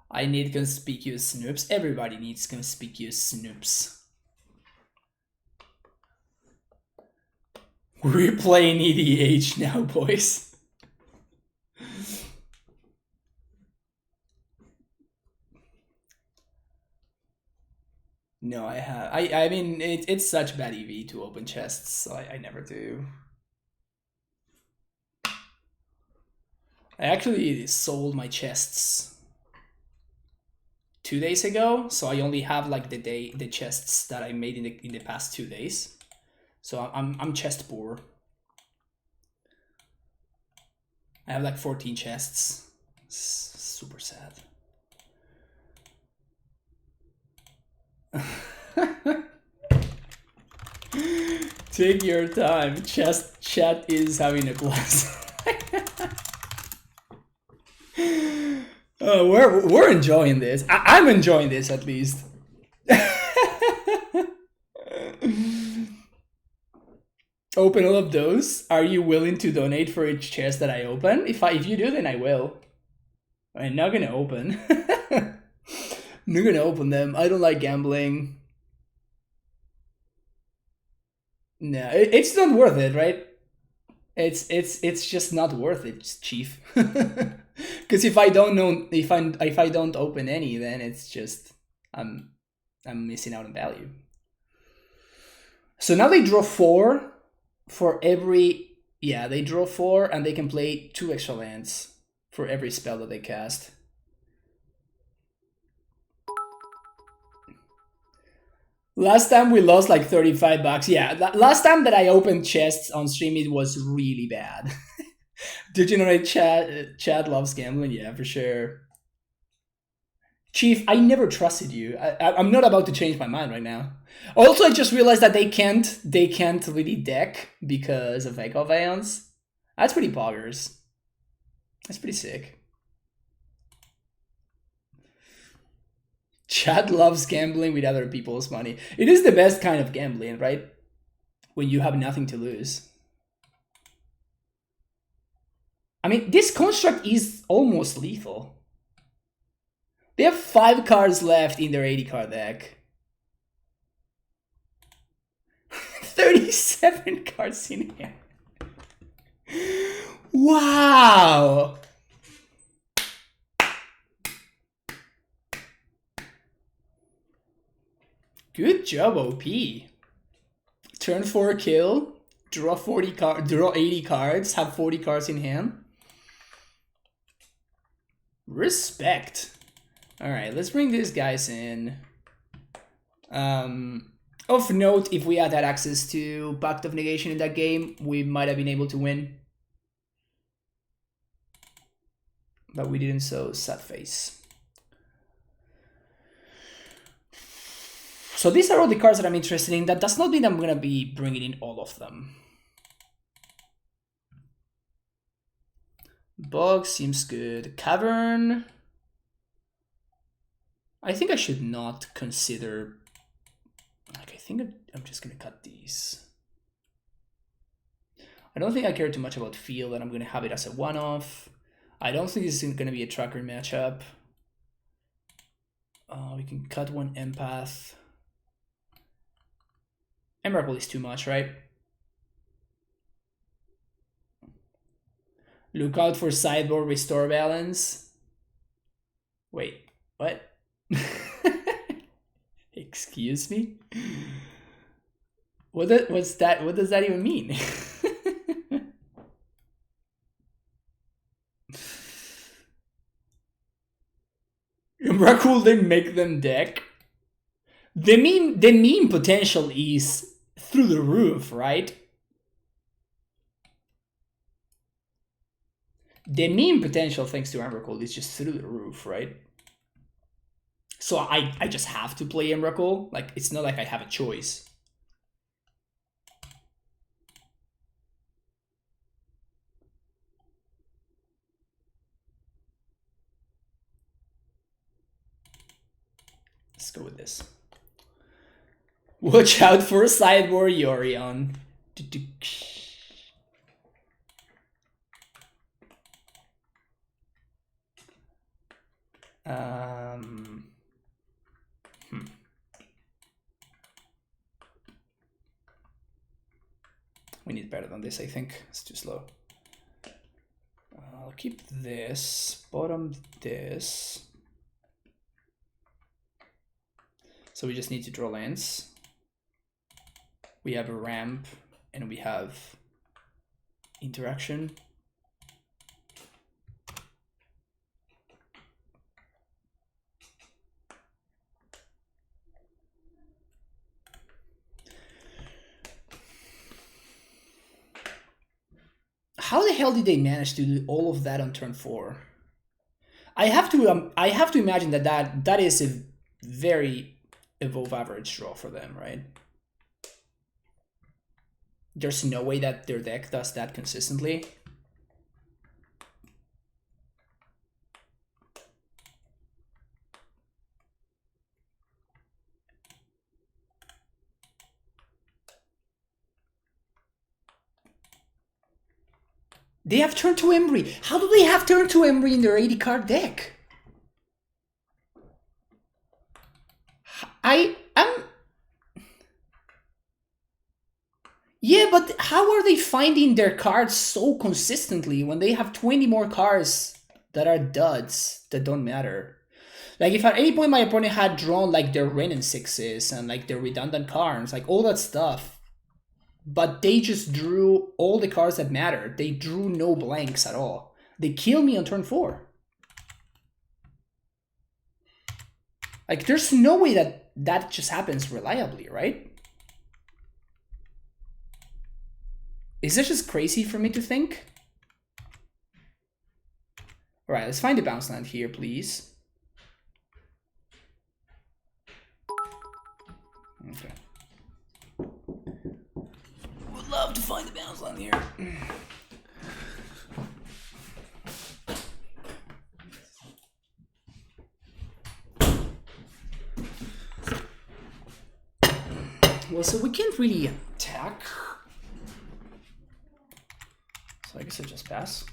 I need conspicuous snoops. Everybody needs conspicuous snoops. We're playing EDH now, boys. No, I have. I mean, it's such bad EV to open chests, so I never do. I actually sold my chests 2 days ago, so I only have like the chests that I made in the past 2 days. So I'm chest poor. I have like 14 chests. Super sad. Take your time. Chat is having a class. We're enjoying this. I'm enjoying this at least. Open all of those. Are you willing to donate for each chest that I open? If you do, then I will. I'm not gonna open. I'm not gonna open them. I don't like gambling. No, it's not worth it, right? It's just not worth it, Chief. Because if I don't know, if I don't open any, then it's just I'm missing out on value. So now they draw 4 for every, yeah, they draw 4 and they can play 2 extra lands for every spell that they cast. Last time we lost like $35. Yeah, last time that I opened chests on stream, it was really bad. Degenerate Chad loves gambling, yeah, for sure. Chief, I never trusted you. I'm not about to change my mind right now. Also, I just realized that they can't really deck because of Echo Viance. That's pretty poggers. That's pretty sick. Chad loves gambling with other people's money. It is the best kind of gambling, right? When you have nothing to lose. I mean, this construct is almost lethal. They have 5 cards left in their 80 card deck. 37 cards in here. Wow! Good job, OP. Turn 4 kill, draw 80 cards, have 40 cards in hand. Respect. Alright, let's bring these guys in. Of note, if we had access to Pact of Negation in that game, we might have been able to win. But we didn't, so sad face. So these are all the cards that I'm interested in. That does not mean I'm going to be bringing in all of them. Bog seems good. Cavern. I think I should not consider... Like, I think I'm just going to cut these. I don't think I care too much about field, and I'm going to have it as a one-off. I don't think this is going to be a tracker matchup. We can cut one Empath. Emrakul is too much, right? Look out for sideboard restore balance. Wait, what? Excuse me? What's that? What does that even mean? Emrakul didn't make them deck. the meme potential is through the roof, right? The meme potential, thanks to Emrakul, is just through the roof, right? So I just have to play Emrakul. Like, it's not like I have a choice. Let's go with this. Watch out for a sideboard Yorion. We need better than this, I think. It's too slow. I'll keep this, bottom this. So we just need to draw lands. We have a ramp and we have interaction. How the hell did they manage to do all of that on turn 4? I have to imagine that is a very above average draw for them, right? There's no way that their deck does that consistently. They have turn 2 Embry. How do they have turn 2 Embry in their 80 card deck? Yeah, but how are they finding their cards so consistently when they have 20 more cards that are duds that don't matter? Like, if at any point my opponent had drawn like their Renin 6s and like their redundant cards, like all that stuff, but they just drew all the cards that matter. They drew no blanks at all. They kill me on turn 4. Like, there's no way that that just happens reliably, right? Is that just crazy for me to think? All right, let's find the bounce land here, please. Okay. Would love to find the bounce land here. Well, so we can't really attack. So I guess I just pass.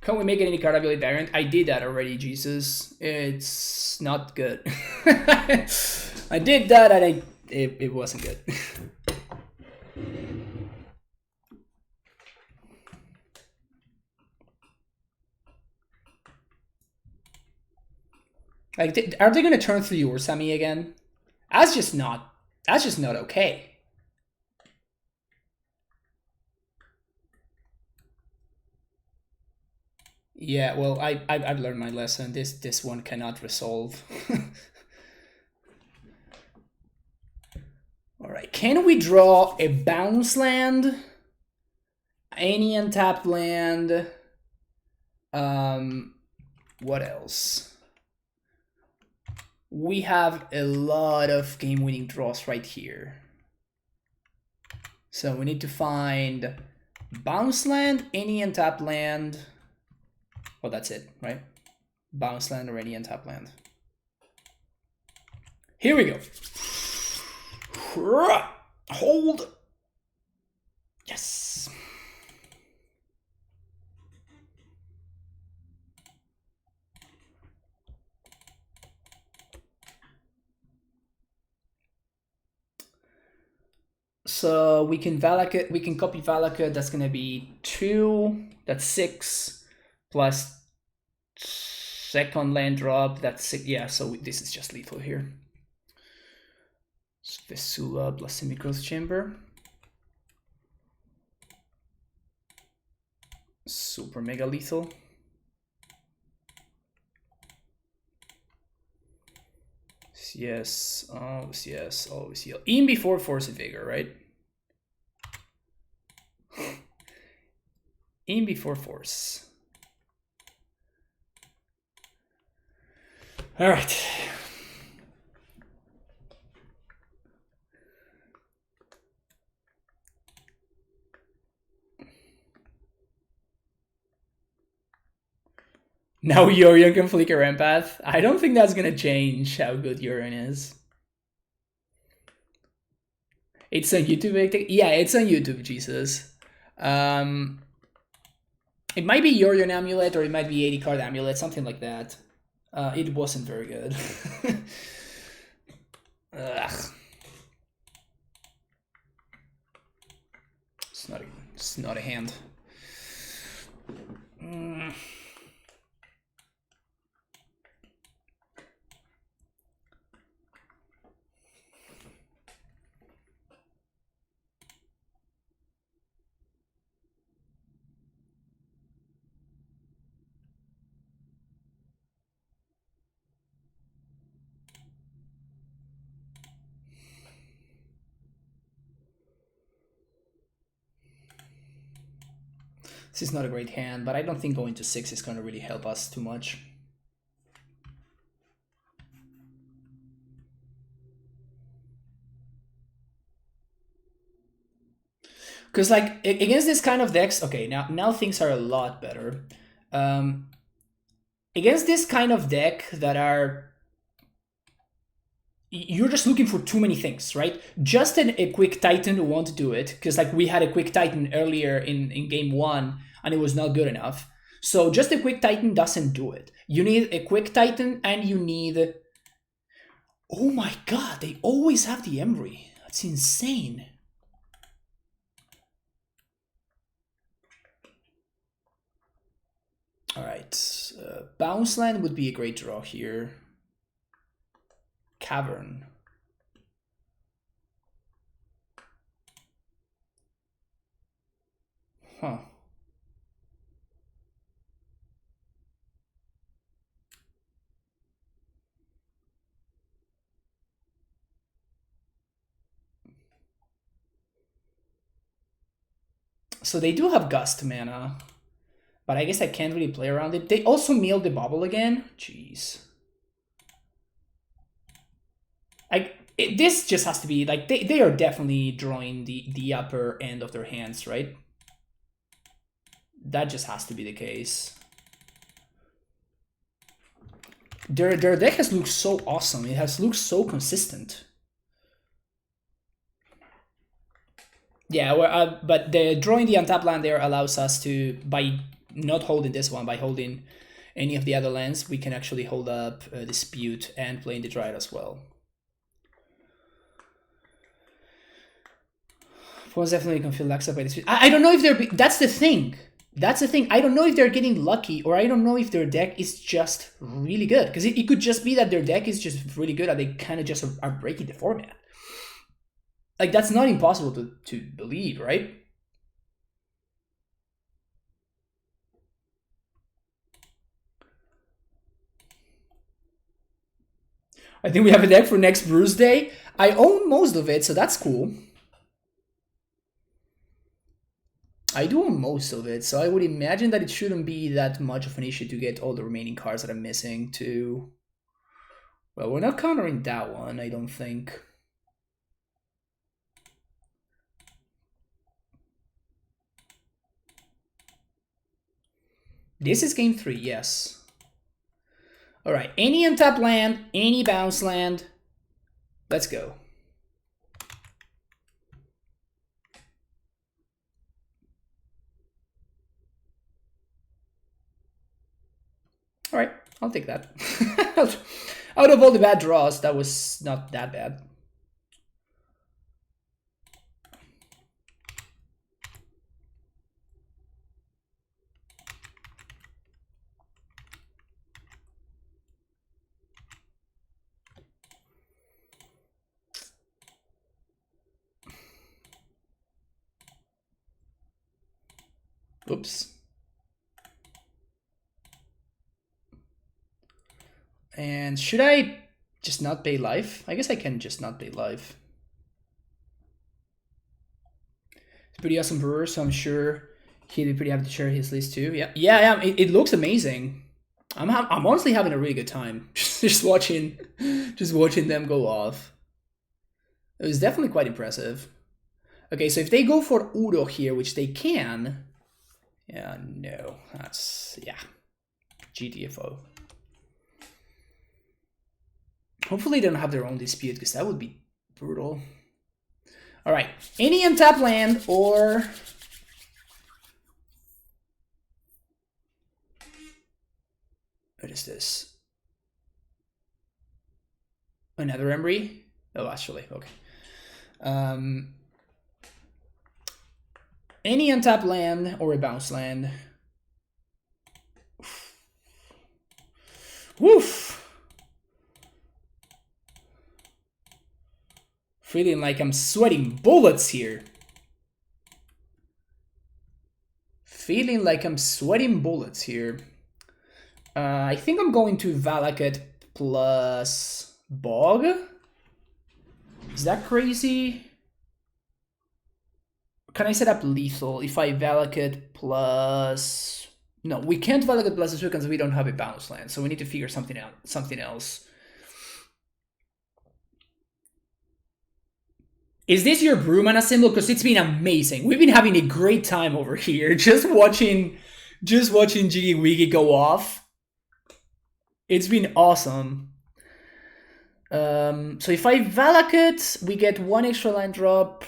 Can we make it any card ability variant? I did that already, Jesus. It's not good. I did that and it wasn't good. Like, are they gonna turn through Urza me again? That's just not okay. Yeah, well, I've learned my lesson. This one cannot resolve. All right, can we draw a bounce land? Any untapped land? What else? We have a lot of game-winning draws right here. So we need to find bounce land, any untapped land. Well, that's it, right? Bounce land or any untapped land. Here we go. Hold. Yes. So we can Valakut, we can copy Valakut. That's gonna be 2. That's 6 plus second land drop. That's 6. Yeah. So this is just lethal here. Vesula plus Semi-Growth Chamber. Super mega lethal. yes, always yes, always heal. In before Force of Vigor, right? In before Force. All right. Now Yorion can flicker Empath. I don't think that's gonna change how good Yorion is. It's on YouTube. Yeah, it's on YouTube, Jesus. It might be Yorion Amulet or it might be 80 card Amulet, something like that. It wasn't very good. Ugh. It's not a hand. This is not a great hand, but I don't think going to 6 is going to really help us too much. Because like against this kind of decks, okay, now things are a lot better. Against this kind of deck that are, you're just looking for too many things, right? Just a quick Titan won't do it, because like we had a quick Titan earlier in game 1 and it was not good enough. So just a quick Titan doesn't do it. You need a quick Titan and you need... Oh my god, they always have the Emry. That's insane. Alright, Bounce Land would be a great draw here. Cavern. Huh. So they do have Gust mana, but I guess I can't really play around it. They also milled the bubble again. Jeez. This just has to be, like, they are definitely drawing the upper end of their hands, right? That just has to be the case. Their deck has looked so awesome. It has looked so consistent. Yeah, but the drawing the untap land there allows us to, by not holding this one, by holding any of the other lands, we can actually hold up Dispute and play in the Dryad as well. Opponents definitely can feel lax up by Dispute. I don't know if they're... That's the thing. That's the thing. I don't know if they're getting lucky, or I don't know if their deck is just really good. Because it could just be that their deck is just really good and they kind of just are breaking the format. Like, that's not impossible to believe, right? I think we have a deck for next Bruce Day. I own most of it, so that's cool. I do own most of it, so I would imagine that it shouldn't be that much of an issue to get all the remaining cards that I'm missing to... Well, we're not countering that one, I don't think. This is game 3, yes. Alright, any untap land, any bounce land. Let's go. Alright, I'll take that. Out of all the bad draws, that was not that bad. Oops. And should I Just not pay life? I guess I can just not pay life. It's pretty awesome brewer, so I'm sure he'd be pretty happy to share his list too. Yeah. It looks amazing. I'm honestly having a really good time just watching them go off. It was definitely quite impressive. Okay, so if they go for Uro here, which they can, yeah, no, that's GTFO. Hopefully they don't have their own dispute, because that would be brutal. All right, any untap land or what is this? Another Embry? Oh, actually, okay. Any untapped land or a bounce land. Woof. Feeling like I'm sweating bullets here. Feeling like I'm sweating bullets here. I think I'm going to Valakut plus Bog. Is that crazy? Can I set up lethal if I Valakut plus... No, we can't Valakut plus this because we don't have a bounce land, so we need to figure something else. Is this your Brewmana symbol? Because it's been amazing. We've been having a great time over here, just watching Jiggy Wiggy go off. It's been awesome. So if I Valakut, we get 1 extra land drop,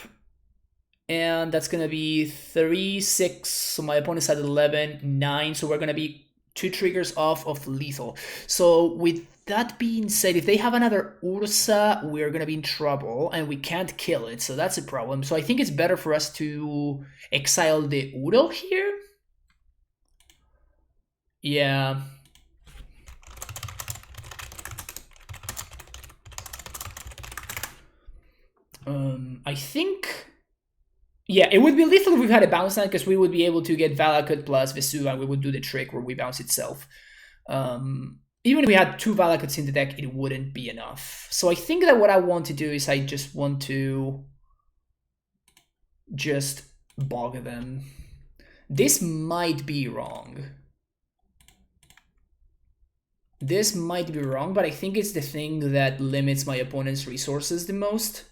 and that's gonna be 3, 6. So my opponent's at 11, 9. So we're gonna be 2 triggers off of lethal. So with that being said, if they have another Urza, we're gonna be in trouble, and we can't kill it. So that's a problem. So I think it's better for us to exile the Uro here. Yeah. I think... Yeah, it would be lethal if we've had a bounce land, because we would be able to get Valakut plus Vesu, and we would do the trick where we bounce itself. Even if we had 2 Valakuts in the deck, it wouldn't be enough. So I think that what I want to do is I just want to just bog them. This might be wrong. This might be wrong, but I think it's the thing that limits my opponent's resources the most.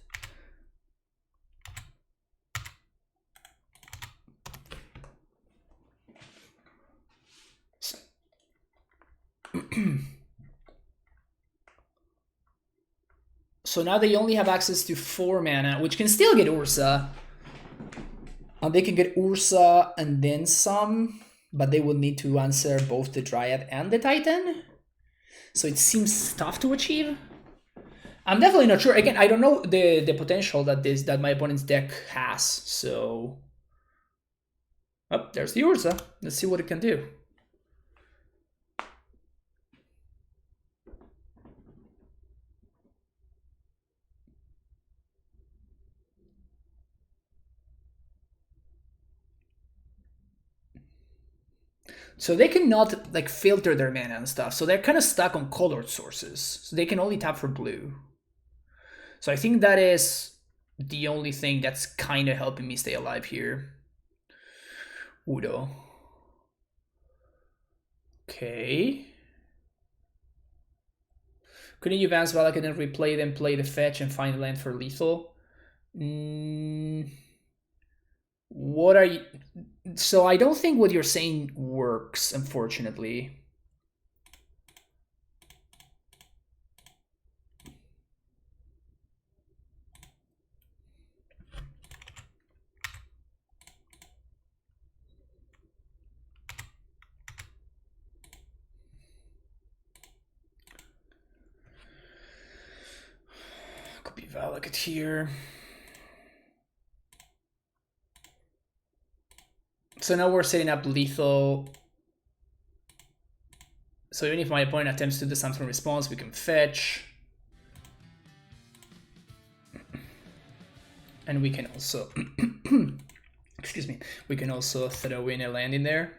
So now they only have access to 4 mana, which can still get Urza. And they can get Urza and then some, but they will need to answer both the Dryad and the Titan. So it seems tough to achieve. I'm definitely not sure. Again, I don't know the potential that my opponent's deck has. So, oh, there's the Urza. Let's see what it can do. So they cannot like filter their mana and stuff. So they're kind of stuck on colored sources. So they can only tap for blue. So I think that is the only thing that's kind of helping me stay alive here. Udo. Okay. Couldn't you advance Valak and then replay them, play the fetch, and find land for lethal? What are you... So I don't think what you're saying works, unfortunately. Could be Valakut here. So now we're setting up lethal. So even if my opponent attempts to do something response, we can fetch. And we can also, excuse me, we can also throw in a land in there.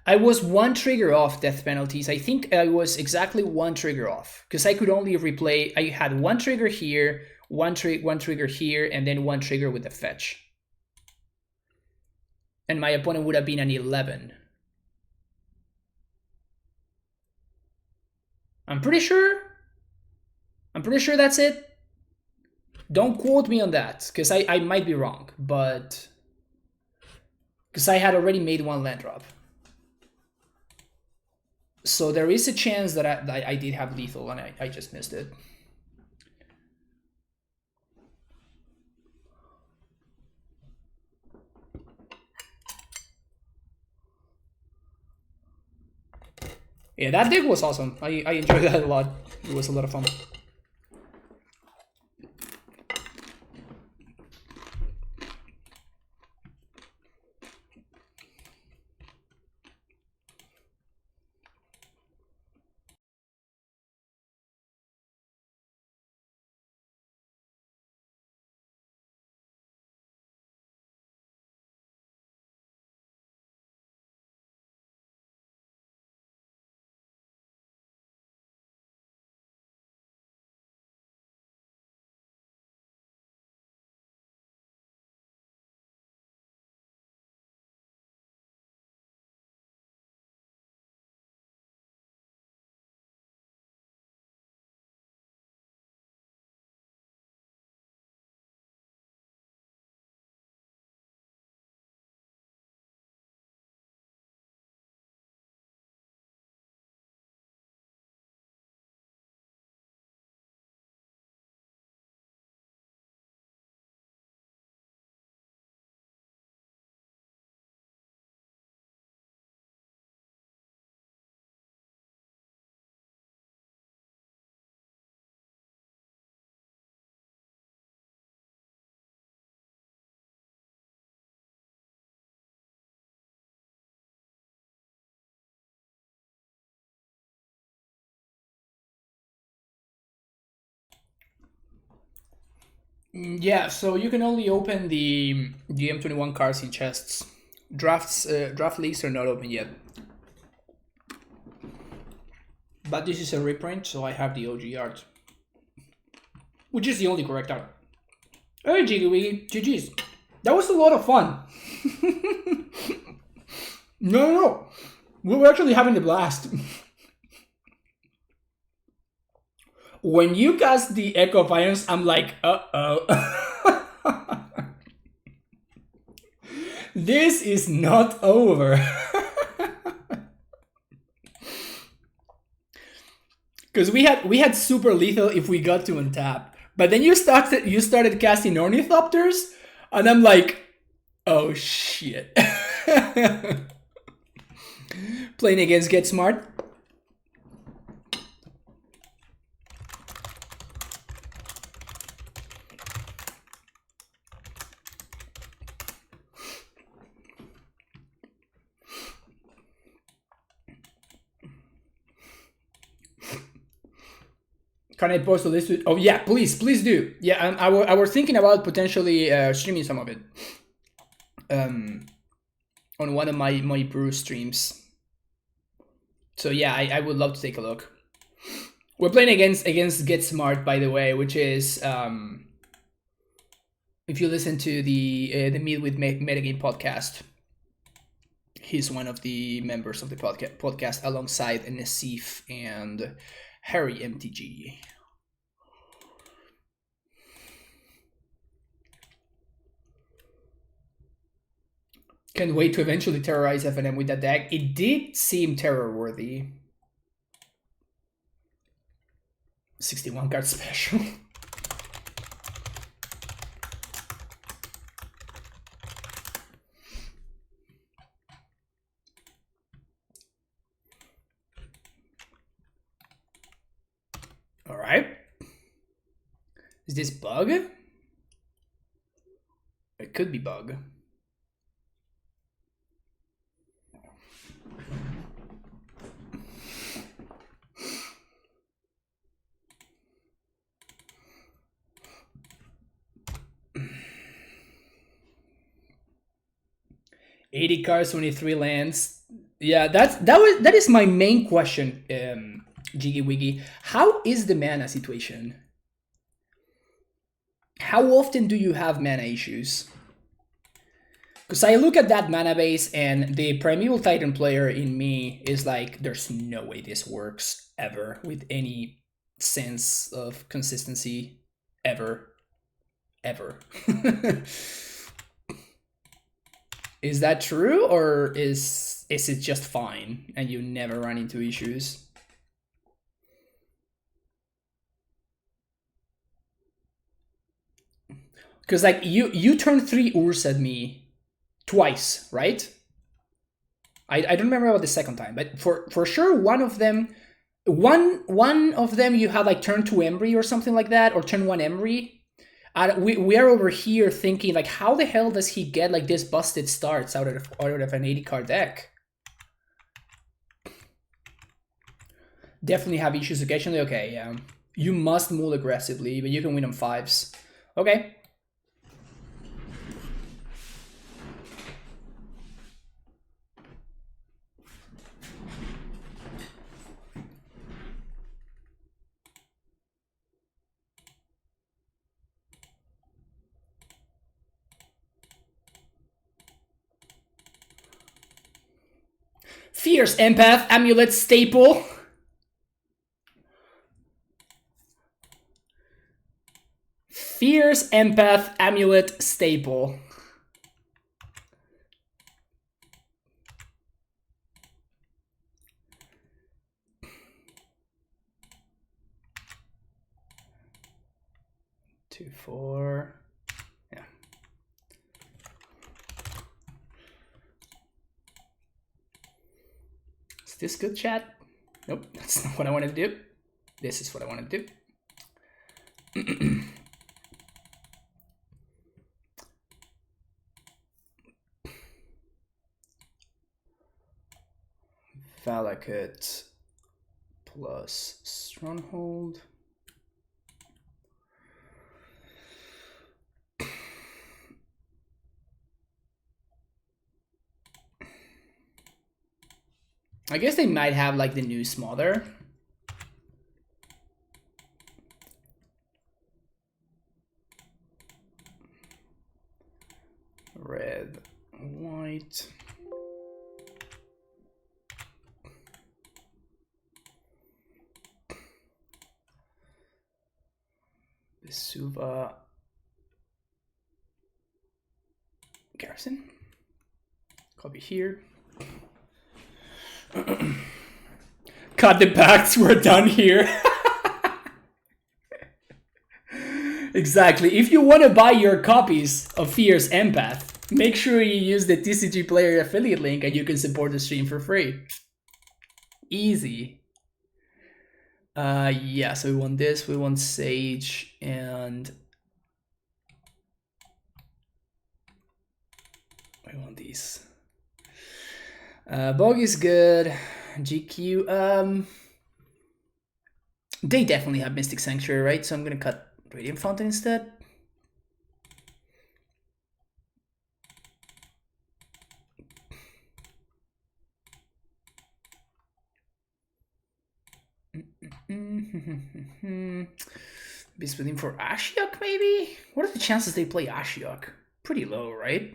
I was one trigger off death penalties. I think I was exactly one trigger off because I could only replay. I had one trigger here, one trigger here, and then one trigger with the fetch. And my opponent would have been an 11. I'm pretty sure that's it. Don't quote me on that, because I might be wrong, but because I had already made one land drop. So there is a chance that I did have lethal and I just missed it. Yeah, that deck was awesome. I enjoyed that a lot. It was a lot of fun. Yeah, so you can only open the M21 cards in chests. Draft leagues are not open yet. But this is a reprint, so I have the OG art, which is the only correct art. Hey, Jiggy Wiggy, GG's. That was a lot of fun. No. We were actually having a blast. When you cast the Echo of Irons, I'm like, uh-oh. This is not over. Because we had super lethal if we got to untap. But then you started casting Ornithopters, and I'm like, oh shit. Playing against Get Smart. Can I post a list? Oh yeah, please do. Yeah, I was thinking about potentially streaming some of it, on one of my brew streams. So yeah, I would love to take a look. We're playing against Get Smart, by the way, which is if you listen to the Meet with Metagame podcast, he's one of the members of the podcast alongside Nassif and Harry MTG. Can't wait to eventually terrorize FNM with that deck. It did seem terror-worthy. 61 card special. All right. Is this bug? It could be bug. $80 cards, 23 lands. Yeah, that is my main question, Jiggy Wiggy. How is the mana situation? How often do you have mana issues? Because I look at that mana base and the Primeval Titan player in me is like, there's no way this works ever with any sense of consistency ever. Ever. Is that true, or is it just fine and you never run into issues? Because like you turned 3 Urza at me twice, right? I don't remember about the second time, but for sure one of them you had like turn 2 Embry or something like that, or turn 1 Embry. We are over here thinking like, how the hell does he get like this busted starts out of an 80 card deck? Definitely have issues occasionally. Okay, yeah. You must move aggressively, but you can win on 5s. Okay. Fierce Empath, Amulet Staple. Fierce Empath, Amulet Staple. Two, 4. Yeah. Is this good, chat? Nope, that's not what I wanted to do. This is what I wanted to do. Valakut plus Stronghold. I guess they might have like the new Smother. Red, white. Suva. Garrison. Copy here. Cut the packs, we're done here. Exactly. If you want to buy your copies of Fierce Empath, make sure you use the TCG Player affiliate link and you can support the stream for free. Easy. Yeah, so we want this, we want Sage, and we want these. Bog is good. GQ, they definitely have Mystic Sanctuary, right? So I'm gonna cut Radiant Fountain instead. Beast Within for Ashiok, maybe? What are the chances they play Ashiok? Pretty low, right?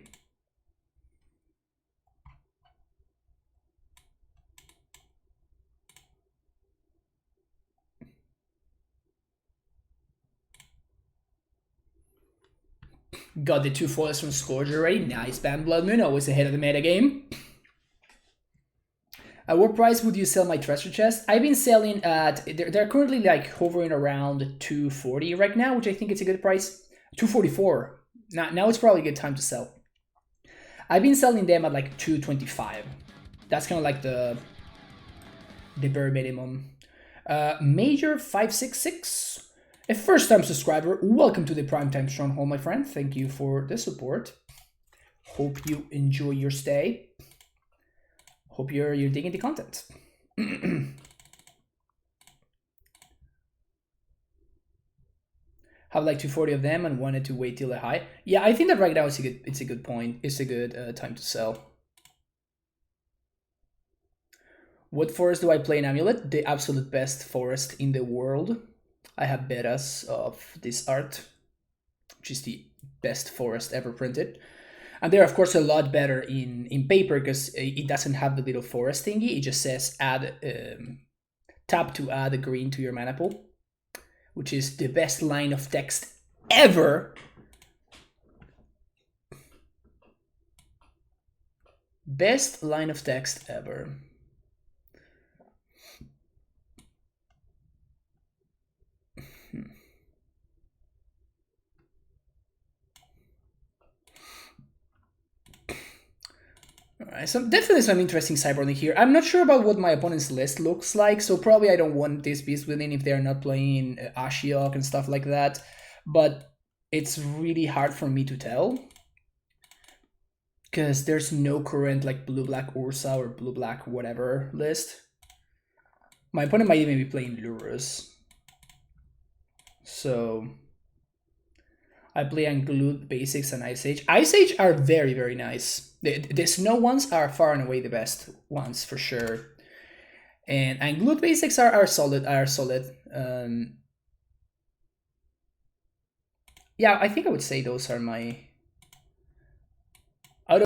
Got the 2 foils from Scourge already. Nice, Ban Blood Moon, always ahead of the metagame. At what price would you sell my treasure chest? I've been selling at, they're currently like hovering around 240 right now, which I think it's a good price. 244. Now it's probably a good time to sell. I've been selling them at like 225. That's kind of like the bare minimum. Major 566. A first-time subscriber, welcome to the Primetime Stronghold, my friend. Thank you for the support. Hope you enjoy your stay. Hope you're digging the content. Have like 240 of them and wanted to wait till the high. Yeah, I think that right now it's a good point. It's a good time to sell. What forest do I play in Amulet? The absolute best forest in the world. I have betas of this art, which is the best forest ever printed. And they're, of course, a lot better in paper because it doesn't have the little forest thingy. It just says add tap to add a green to your mana pool, which is the best line of text ever. Best line of text ever. Alright, so definitely some interesting sideboarding here. I'm not sure about what my opponent's list looks like, so probably I don't want this Beast Within if they're not playing Ashiok and stuff like that, but it's really hard for me to tell. Because there's no current like blue-black Urza or blue-black whatever list. My opponent might even be playing Lurrus. So I play Unglued Basics and Ice Age. Ice Age are very, very nice. The snow ones are far and away the best ones for sure. And Unglued Basics are solid. Yeah, I think I would say those are my out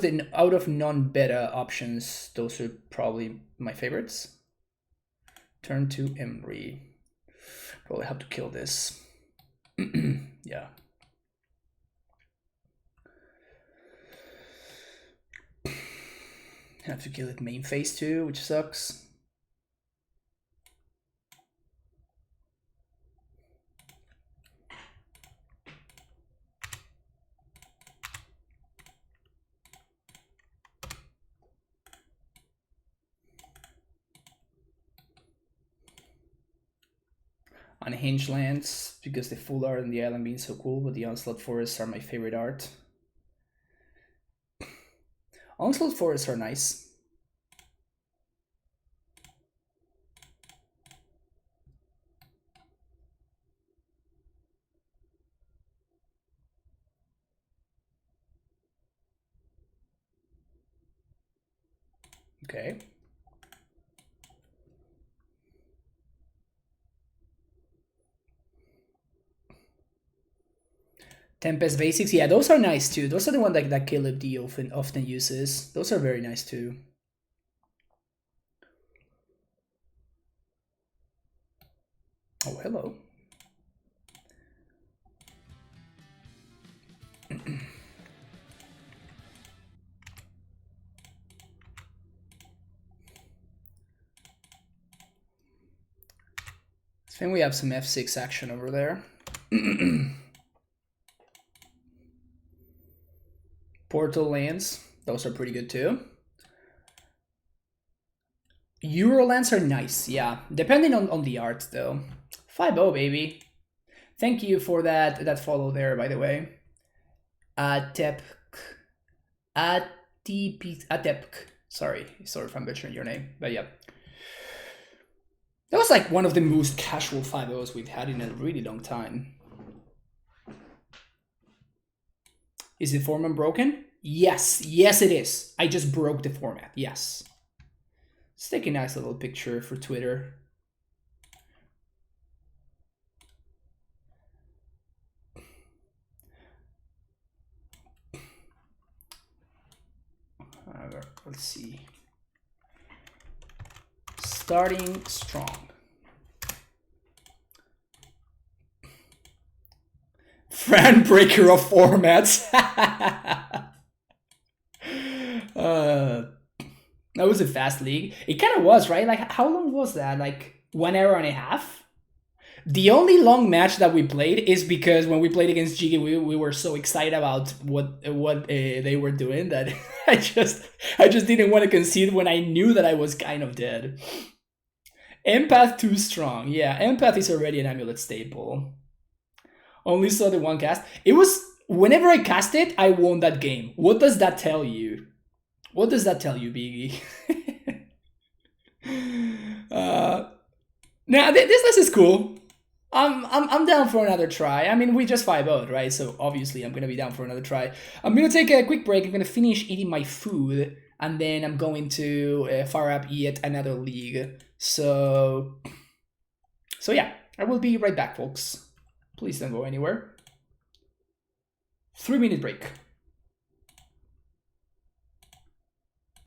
of non-beta options, those are probably my favorites. Turn to Emry. Probably have to kill this. Yeah. Have to kill it main phase too, which sucks. Unhinged lands, because the full art and the island being so cool, but the Onslaught Forests are my favorite art. Onslaught Forests are nice. Okay. Tempest Basics, yeah, those are nice too. Those are the ones that Caleb D often uses. Those are very nice too. Oh, hello. I think we have some F6 action over there. Portal lands, those are pretty good too. Euro lands are nice, yeah. Depending on the art though. 5-0, baby. Thank you for that follow there, by the way. Atepk. Sorry if I'm butchering your name, but yeah. That was like one of the most casual 5-0s we've had in a really long time. Is the format broken? Yes, yes it is. I just broke the format, yes. Let's take a nice little picture for Twitter. Let's see. Starting strong. Fran breaker of formats. That was a fast league. It kind of was, right? Like, how long was that? Like 1 hour and a half? The only long match that we played is because when we played against Jiggy, we were so excited about what they were doing that I just didn't want to concede when I knew that I was kind of dead. Empath too strong. Yeah, Empath is already an Amulet staple. Only saw the one cast. It was whenever I cast it, I won that game. What does that tell you? What does that tell you, Biggie? Now this list is cool. I'm down for another try. I mean, we just 5-0'd, right? So obviously I'm gonna be down for another try. I'm gonna take a quick break. I'm gonna finish eating my food. and then I'm going to fire up yet another league. So yeah, I will be right back, folks. Please don't go anywhere. 3-minute break.